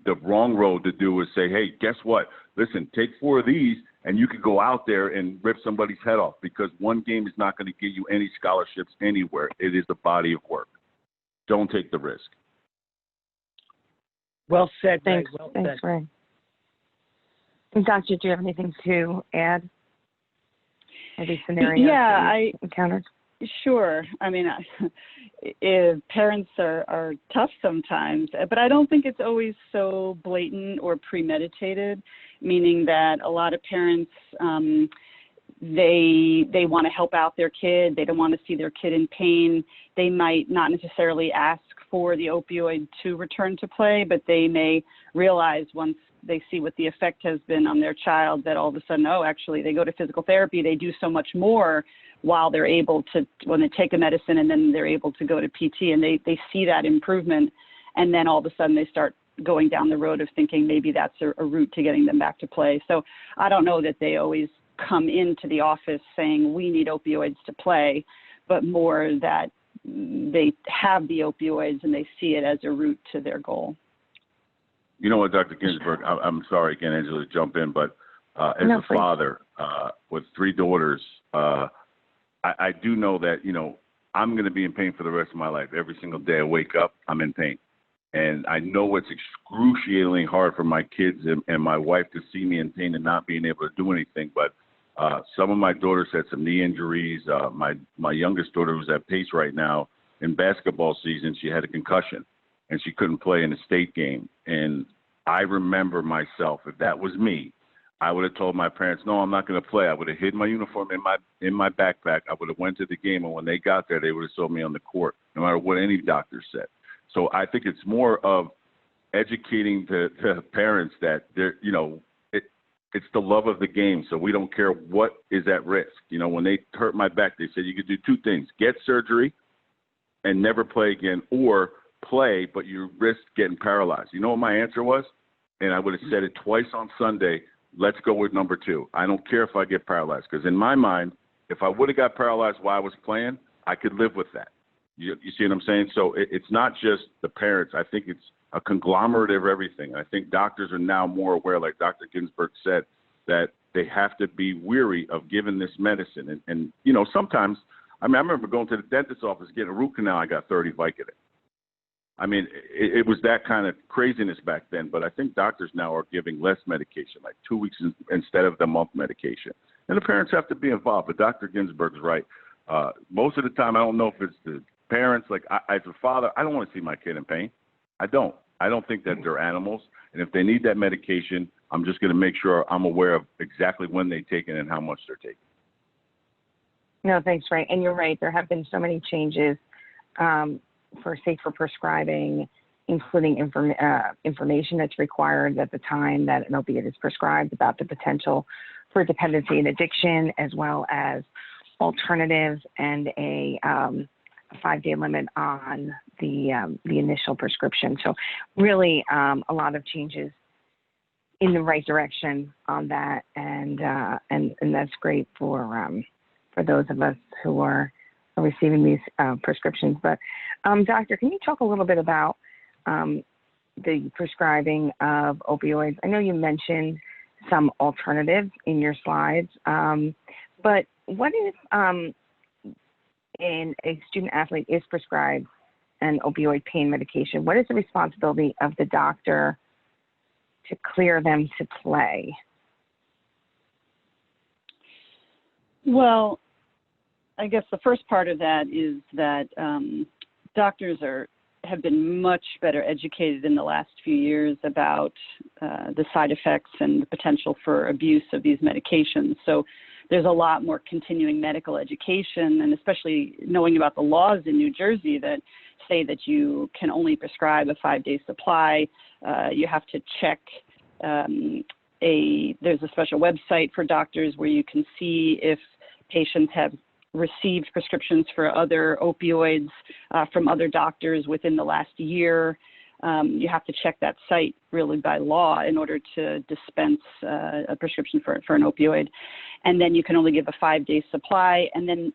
Speaker 5: the wrong road to do is say, hey, guess what? Listen, take 4 of these, and you could go out there and rip somebody's head off, because one game is not going to get you any scholarships anywhere. It is a body of work. Don't take the risk.
Speaker 4: Well said, Ray.
Speaker 1: Thanks,
Speaker 4: Well
Speaker 1: thanks,
Speaker 4: said.
Speaker 1: Ray. And Doctor, do you have anything to add? Any scenarios that you encountered?
Speaker 3: Sure. I mean, parents are tough sometimes, but I don't think it's always so blatant or premeditated, meaning that a lot of parents, they want to help out their kid. They don't want to see their kid in pain. They might not necessarily ask for the opioid to return to play, but they may realize once they see what the effect has been on their child that all of a sudden, oh, actually, they go to physical therapy. They do so much more while they're able to, when they take a medicine and then they're able to go to PT, and they see that improvement. And then all of a sudden they start going down the road of thinking maybe that's a route to getting them back to play. So I don't know that they always come into the office saying we need opioids to play, but more that they have the opioids and they see it as a route to their goal.
Speaker 5: You know what, Dr. Ginsburg, I'm sorry again, Angela, to jump in, but As a father with 3 daughters, I do know that, you know, I'm going to be in pain for the rest of my life. Every single day I wake up, I'm in pain. And I know it's excruciatingly hard for my kids and my wife to see me in pain and not being able to do anything. But some of my daughters had some knee injuries. My youngest daughter, who's at Pace right now, in basketball season, she had a concussion, and she couldn't play in a state game. And I remember myself, if that was me, I would have told my parents, no, I'm not going to play. I would have hid my uniform in my backpack. I would have went to the game, and when they got there, they would have saw me on the court, no matter what any doctor said. So I think it's more of educating the parents that they're, you know, it's the love of the game. So we don't care what is at risk. You know, when they hurt my back, they said you could do 2 things: get surgery and never play again, or play, but you risk getting paralyzed. You know what my answer was? And I would have said it twice on Sunday. Let's go with number 2. I don't care if I get paralyzed, because in my mind, if I would have got paralyzed while I was playing, I could live with that. You see what I'm saying? So it's not just the parents. I think it's a conglomerate of everything. I think doctors are now more aware, like Dr. Ginsburg said, that they have to be weary of giving this medicine. And you know, sometimes, I mean, I remember going to the dentist's office, getting a root canal, I got 30 Vicodin. I mean, it was that kind of craziness back then. But I think doctors now are giving less medication, like 2 weeks instead of the month medication. And the parents have to be involved. But Dr. Ginsburg's right. Most of the time, I don't know if it's the parents. Like, as a father, I don't want to see my kid in pain. I don't think that they're animals. And if they need that medication, I'm just going to make sure I'm aware of exactly when they take it and how much they're taking.
Speaker 1: No, thanks, Ray. And you're right. There have been so many changes for safer prescribing, including information that's required at the time that an opiate is prescribed about the potential for dependency and addiction, as well as alternatives and a 5-day limit on the initial prescription. So really a lot of changes in the right direction on that, and that's great for those of us who are receiving these prescriptions. But doctor, can you talk a little bit about the prescribing of opioids? I know you mentioned some alternatives in your slides, but what if a student athlete is prescribed an opioid pain medication? What is the responsibility of the doctor to clear them to play?
Speaker 3: Well, I guess the first part of that is that doctors have been much better educated in the last few years about the side effects and the potential for abuse of these medications. So there's a lot more continuing medical education, and especially knowing about the laws in New Jersey that say that you can only prescribe a 5-day supply. You have to check there's a special website for doctors where you can see if patients have received prescriptions for other opioids from other doctors within the last year. You have to check that site really by law in order to dispense a prescription for an opioid. And then you can only give a 5-day supply. And then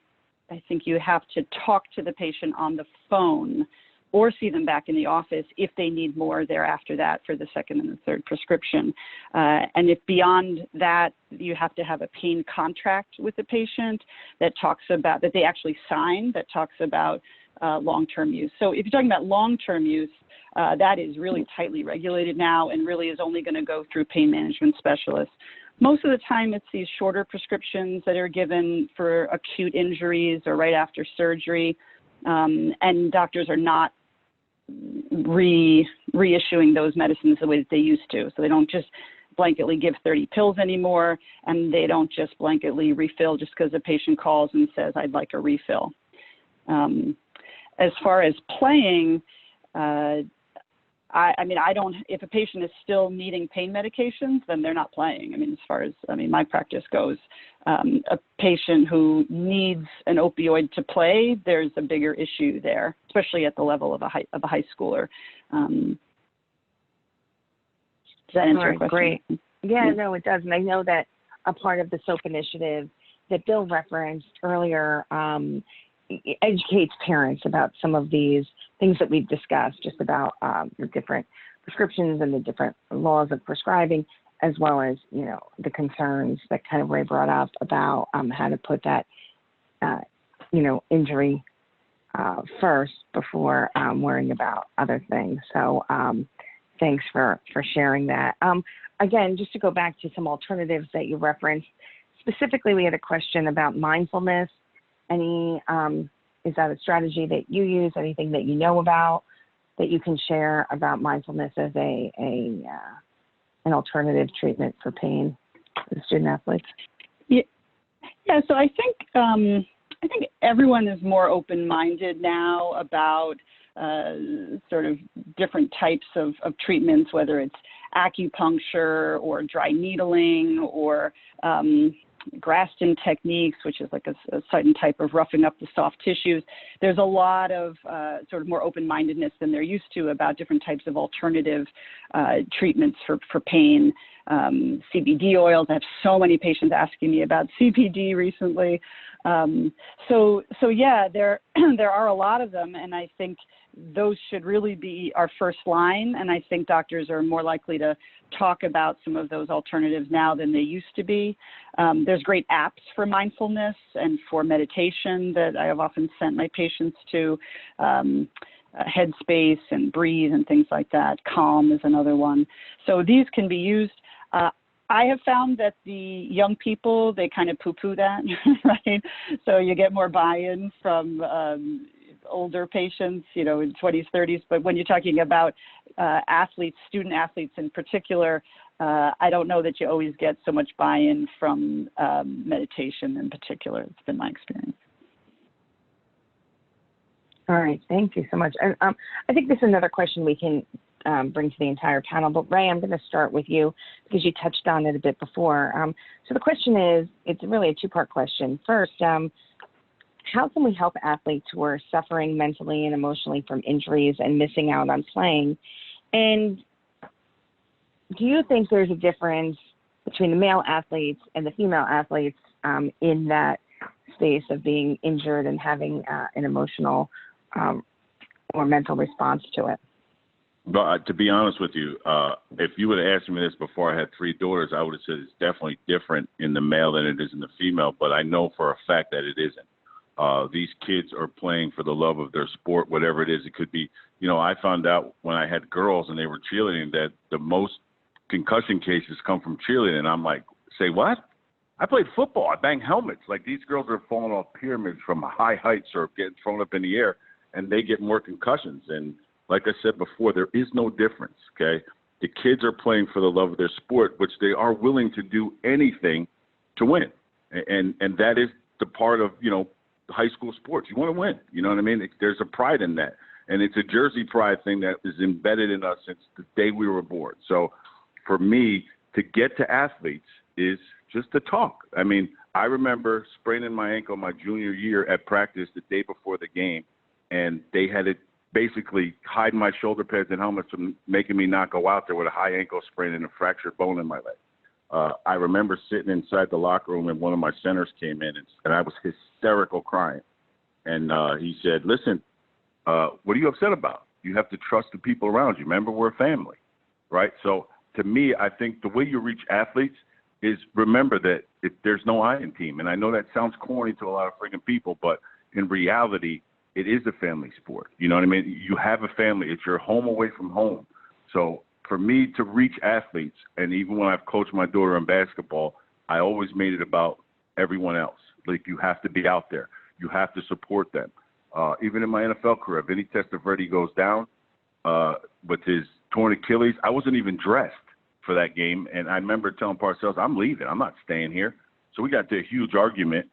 Speaker 3: I think you have to talk to the patient on the phone or see them back in the office if they need more thereafter that for the second and the third prescription. And if beyond that, you have to have a pain contract with the patient that talks about, that they actually sign, that talks about long-term use. So if you're talking about long-term use, that is really tightly regulated now and really is only going to go through pain management specialists. Most of the time, it's these shorter prescriptions that are given for acute injuries or right after surgery, and doctors are not reissuing those medicines the way that they used to. So they don't just blanketly give 30 pills anymore, and they don't just blanketly refill just because a patient calls and says, I'd like a refill. As far as playing, if a patient is still needing pain medications, then they're not playing. As far as my practice goes, a patient who needs an opioid to play, there's a bigger issue there, especially at the level of a high schooler. Does that answer your question?
Speaker 1: Great. Yeah, no, it does. And I know that a part of the SOAP initiative that Bill referenced earlier educates parents about some of these things that we've discussed, just about the different prescriptions and the different laws of prescribing, as well as, the concerns that kind of Ray brought up about how to put that, injury first before worrying about other things. So thanks for sharing that. Again, just to go back to some alternatives that you referenced, specifically we had a question about mindfulness. Is that a strategy that you use? Anything that you know about that you can share about mindfulness as an alternative treatment for pain for student athletes?
Speaker 3: Yeah. So I think everyone is more open-minded now about sort of different types of treatments, whether it's acupuncture or dry needling or Graston techniques, which is like a certain type of roughing up the soft tissues. There's a lot of sort of more open-mindedness than there used to about different types of alternative treatments for pain. CBD oils. I have so many patients asking me about CBD recently. So yeah, there are a lot of them, and I think those should really be our first line. And I think doctors are more likely to talk about some of those alternatives now than they used to be. There's great apps for mindfulness and for meditation that I have often sent my patients to. Headspace and Breathe and things like that. Calm is another one. So these can be used. I have found that the young people, they kind of poo-poo that, right? So you get more buy-in from older patients, in 20s, 30s. But when you're talking about athletes, student athletes in particular, I don't know that you always get so much buy-in from meditation in particular. It's been my experience.
Speaker 1: All right, thank you so much. And I think this is another question we can bring to the entire panel, but Ray, I'm going to start with you because you touched on it a bit before. So the question is, it's really a two-part question. First, how can we help athletes who are suffering mentally and emotionally from injuries and missing out on playing? And do you think there's a difference between the male athletes and the female athletes in that space of being injured and having an emotional or mental response to it?
Speaker 5: But to be honest with you, if you would have asked me this before I had 3 daughters, I would have said it's definitely different in the male than it is in the female, but I know for a fact that it isn't. These kids are playing for the love of their sport, whatever it is. It could be, I found out when I had girls and they were cheerleading that the most concussion cases come from cheerleading. And I'm like, say what? I played football. I banged helmets. Like, these girls are falling off pyramids from high heights or getting thrown up in the air, and they get more concussions. And like I said before, there is no difference, okay? The kids are playing for the love of their sport, which they are willing to do anything to win. And that is the part of, high school sports. You want to win. You know what I mean? There's a pride in that. And it's a Jersey pride thing that is embedded in us since the day we were born. So for me, to get to athletes is just to talk. I mean, I remember spraining my ankle my junior year at practice the day before the game, and they had to basically hide my shoulder pads and helmets from making me not go out there with a high ankle sprain and a fractured bone in my leg. I remember sitting inside the locker room and one of my centers came in and I was hysterical crying. And he said, listen, what are you upset about? You have to trust the people around you. Remember, we're a family, right? So to me, I think the way you reach athletes is remember that there's no I in team. And I know that sounds corny to a lot of freaking people, but in reality, it is a family sport. You know what I mean? You have a family. It's your home away from home. So for me to reach athletes, and even when I've coached my daughter in basketball, I always made it about everyone else. Like, you have to be out there. You have to support them. Even in my NFL career, Vinny Testaverde goes down with his torn Achilles. I wasn't even dressed for that game, and I remember telling Parcells, I'm leaving. I'm not staying here. So we got into a huge argument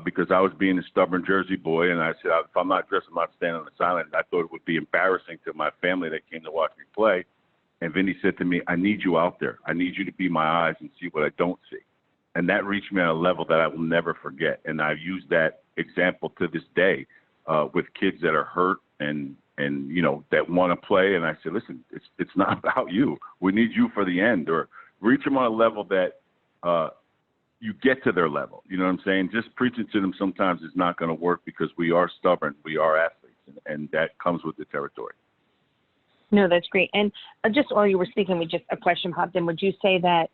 Speaker 5: because I was being a stubborn Jersey boy, and I said, if I'm not dressed, I'm not standing on the sideline. I thought it would be embarrassing to my family that came to watch me play. And Vinny said to me, I need you out there. I need you to be my eyes and see what I don't see. And that reached me at a level that I will never forget. And I've used that example to this day with kids that are hurt and that want to play. And I said, listen, it's not about you. We need you for the end. Or reach them on a level that you get to their level. You know what I'm saying? Just preaching to them sometimes is not going to work because we are stubborn. We are athletes, and that comes with the territory.
Speaker 1: No, that's great. And just while you were speaking, a question popped in. Would you say that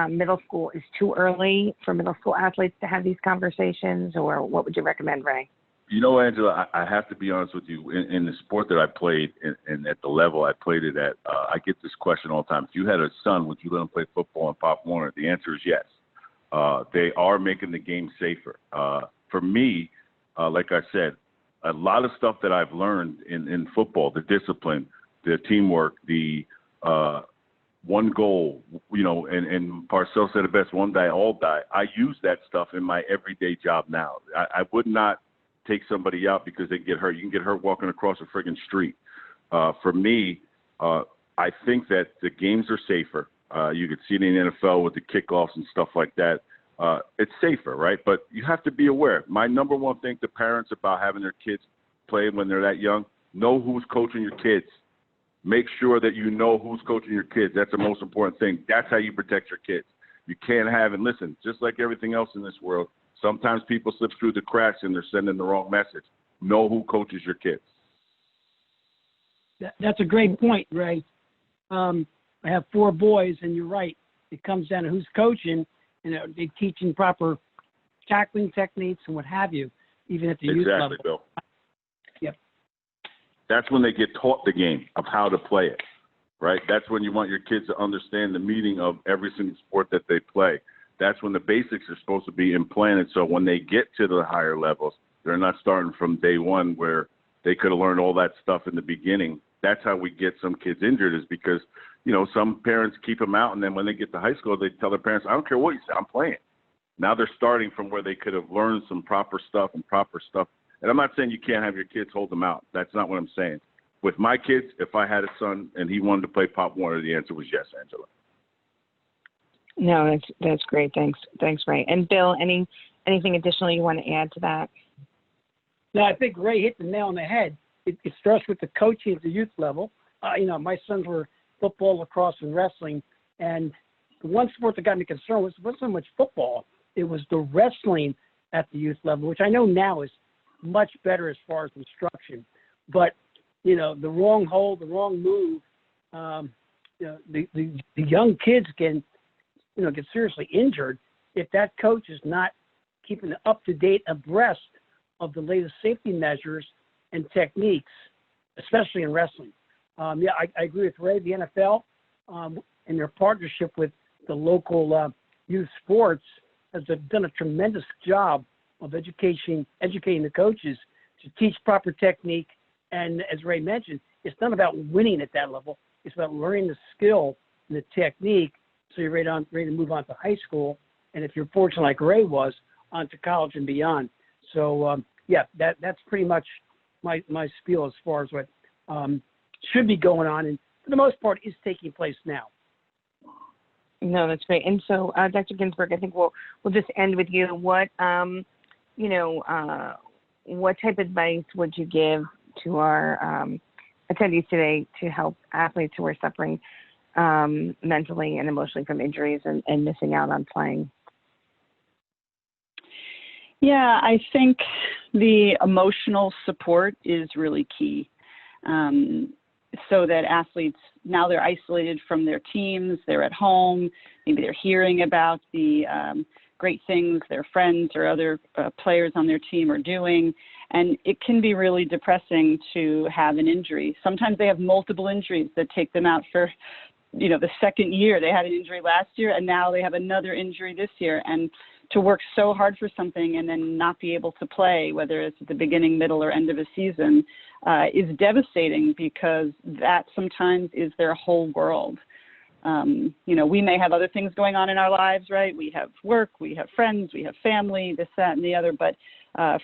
Speaker 1: middle school is too early for middle school athletes to have these conversations, or what would you recommend, Ray?
Speaker 5: You know, Angela, I have to be honest with you. In the sport that I played and at the level I played it at, I get this question all the time. If you had a son, would you let him play football in Pop Warner? The answer is yes. They are making the game safer. For me, like I said, a lot of stuff that I've learned in football, the discipline, the teamwork, the one goal, you know, and Parcells said it best, one die, all die. I use that stuff in my everyday job now. I would not take somebody out because they get hurt. You can get hurt walking across a friggin' street. For me, I think that the games are safer. You could see it in the NFL with the kickoffs and stuff like that. It's safer, right? But you have to be aware. My number one thing to parents about having their kids play when they're that young, know who's coaching your kids. Make sure that you know who's coaching your kids. That's the most important thing. That's how you protect your kids. You can't have, and listen, just like everything else in this world, sometimes people slip through the cracks and they're sending the wrong message. Know who coaches your kids.
Speaker 4: That's a great point, Ray. I have 4 boys, and you're right. It comes down to who's coaching, and they're teaching proper tackling techniques and what have you, even at the youth level.
Speaker 5: Exactly, Bill.
Speaker 4: Yep.
Speaker 5: That's when they get taught the game of how to play it, right? That's when you want your kids to understand the meaning of every single sport that they play. That's when the basics are supposed to be implanted, so when they get to the higher levels, they're not starting from day one where they could have learned all that stuff in the beginning. That's how we get some kids injured, is because, you know, some parents keep them out, and then when they get to high school, they tell their parents, I don't care what you say, I'm playing. Now they're starting from where they could have learned some proper stuff. And I'm not saying you can't have your kids hold them out. That's not what I'm saying. With my kids, if I had a son and he wanted to play Pop Warner, the answer was yes, Angela.
Speaker 1: No, that's great. Thanks, Ray. And Bill, anything additional you want to add to that?
Speaker 4: No, I think Ray hit the nail on the head. It starts with the coaching at the youth level. You know, my sons were football, lacrosse, and wrestling, and the one sport that got me concerned wasn't so much football. It was the wrestling at the youth level, which I know now is much better as far as instruction. But, you know, the wrong hold, the wrong move, you know, the young kids can get seriously injured if that coach is not keeping up to date, abreast of the latest safety measures and techniques, especially in wrestling. I agree with Ray. The NFL, in their partnership with the local youth sports, has done a tremendous job of educating the coaches to teach proper technique. And as Ray mentioned, it's not about winning at that level. It's about learning the skill and the technique, so you're ready to move on to high school, and if you're fortunate like Ray was, on to college and beyond. So that's pretty much my spiel as far as what should be going on, and for the most part is taking place now.
Speaker 1: No, that's great. And so, Dr. Ginsburg, I think we'll just end with you. What what type of advice would you give to our attendees today to help athletes who are suffering mentally and emotionally from injuries and missing out on playing?
Speaker 3: Yeah, I think the emotional support is really key. So that athletes, now they're isolated from their teams, they're at home, maybe they're hearing about the great things their friends or other players on their team are doing, and it can be really depressing to have an injury. Sometimes they have multiple injuries that take them out for, the second year. They had an injury last year, and now they have another injury this year, and to work so hard for something and then not be able to play, whether it's at the beginning, middle, or end of a season, is devastating, because that sometimes is their whole world. We may have other things going on in our lives, right? We have work, we have friends, we have family, this, that, and the other. But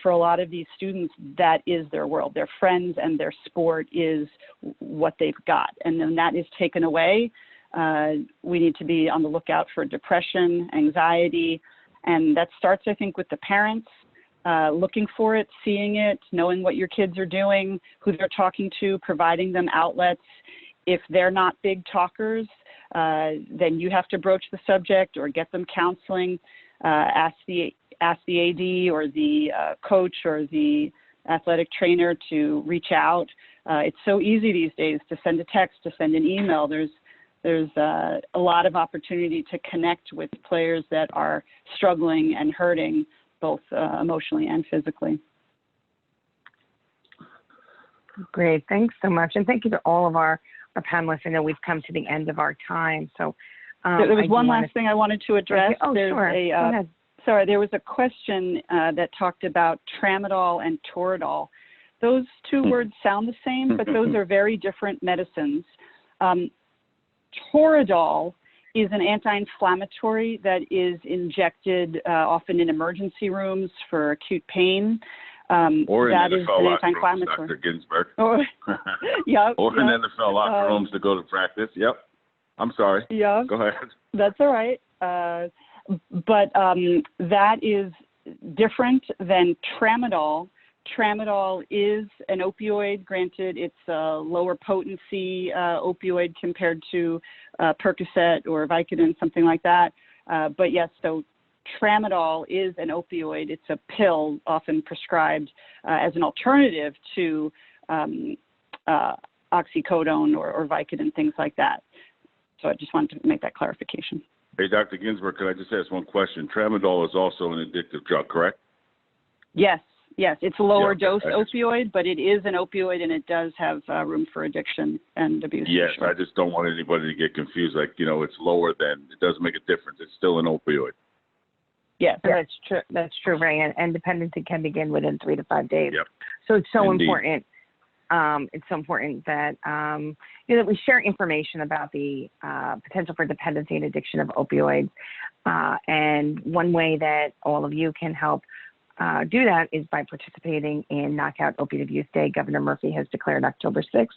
Speaker 3: for a lot of these students, that is their world. Their friends and their sport is what they've got. And then that is taken away. We need to be on the lookout for depression, anxiety. And that starts, I think, with the parents, looking for it, seeing it, knowing what your kids are doing, who they're talking to, providing them outlets. If they're not big talkers, then you have to broach the subject or get them counseling. Ask the AD or the coach or the athletic trainer to reach out. It's so easy these days to send a text, to send an email. There's There's a lot of opportunity to connect with players that are struggling and hurting both emotionally and physically.
Speaker 1: Great, thanks so much. And thank you to all of our panelists. I know we've come to the end of our time. So
Speaker 3: there was one last thing I wanted to address.
Speaker 1: Oh,
Speaker 3: There's
Speaker 1: sure. Go ahead.
Speaker 3: Sorry, there was a question that talked about tramadol and toradol. Those two words sound the same, but those are very different medicines. Toradol is an anti-inflammatory that is injected often in emergency rooms for acute pain.
Speaker 5: Or in
Speaker 3: that is
Speaker 5: NFL
Speaker 3: an
Speaker 5: locker
Speaker 3: anti-inflammatory.
Speaker 5: rooms, Dr. Ginsburg.
Speaker 3: Yep,
Speaker 5: Or in NFL locker rooms to go to practice. Yep. I'm sorry.
Speaker 3: Yeah.
Speaker 5: Go ahead.
Speaker 3: That's all right. But that is different than tramadol. Tramadol is an opioid. Granted, it's a lower potency opioid compared to Percocet or Vicodin, something like that. But yes, so tramadol is an opioid. It's a pill often prescribed as an alternative to oxycodone or Vicodin, things like that. So I just wanted to make that clarification.
Speaker 5: Hey, Dr. Ginsburg, could I just ask one question? Tramadol is also an addictive drug, correct?
Speaker 3: Yes. It's a lower dose opioid, but it is an opioid, and it does have room for addiction and abuse.
Speaker 5: Yes,
Speaker 3: sure.
Speaker 5: I just don't want anybody to get confused. Like, it's lower than, it doesn't make a difference. It's still an opioid.
Speaker 3: Yes.
Speaker 1: That's true. That's true, Ray. And dependency can begin within 3 to 5 days.
Speaker 5: Yep.
Speaker 1: So it's so
Speaker 5: Indeed.
Speaker 1: important. It's so important that that we share information about the potential for dependency and addiction of opioids. And one way that all of you can help do that is by participating in Knock Out Opioid Abuse Day. Governor Murphy has declared October 6th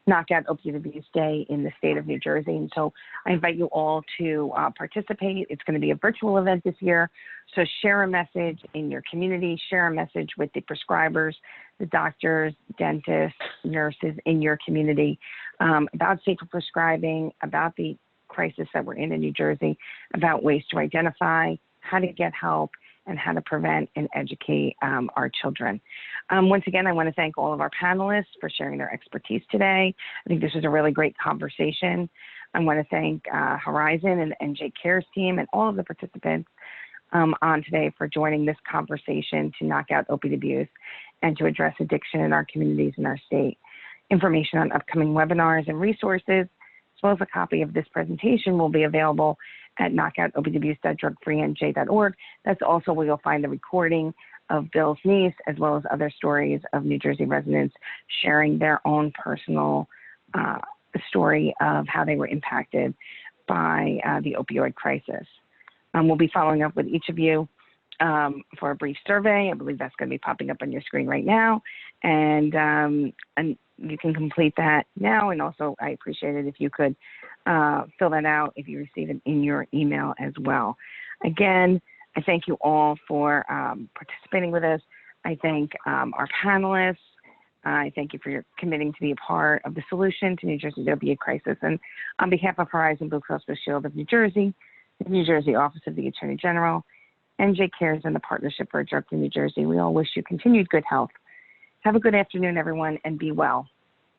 Speaker 1: Knock Out Opioid Abuse Day in the state of New Jersey. And so I invite you all to participate. It's going to be a virtual event this year. So share a message in your community, share a message with the prescribers, the doctors, dentists, nurses in your community about safer prescribing, about the crisis that we're in New Jersey, about ways to identify, how to get help, and how to prevent and educate our children. Once again, I want to thank all of our panelists for sharing their expertise today. I think this was a really great conversation. I want to thank Horizon and the NJ Cares team and all of the participants on today for joining this conversation to knock out opioid abuse and to address addiction in our communities in our state. Information on upcoming webinars and resources, as well as a copy of this presentation, will be available at knockoutopioidabuse.drugfreenj.org. That's also where you'll find the recording of Bill's niece, as well as other stories of New Jersey residents sharing their own personal story of how they were impacted by the opioid crisis. We'll be following up with each of you for a brief survey. I believe that's going to be popping up on your screen right now. And you can complete that now. And also, I appreciate it if you could fill that out if you receive it in your email as well. Again, I thank you all for participating with us. I thank our panelists. I thank you for your committing to be a part of the solution to New Jersey's opioid crisis. And on behalf of Horizon Blue Cross Blue Shield of New Jersey, the New Jersey Office of the Attorney General, NJ Cares, and the Partnership for a Drug-Free New Jersey, we all wish you continued good health. Have a good afternoon, everyone, and be well.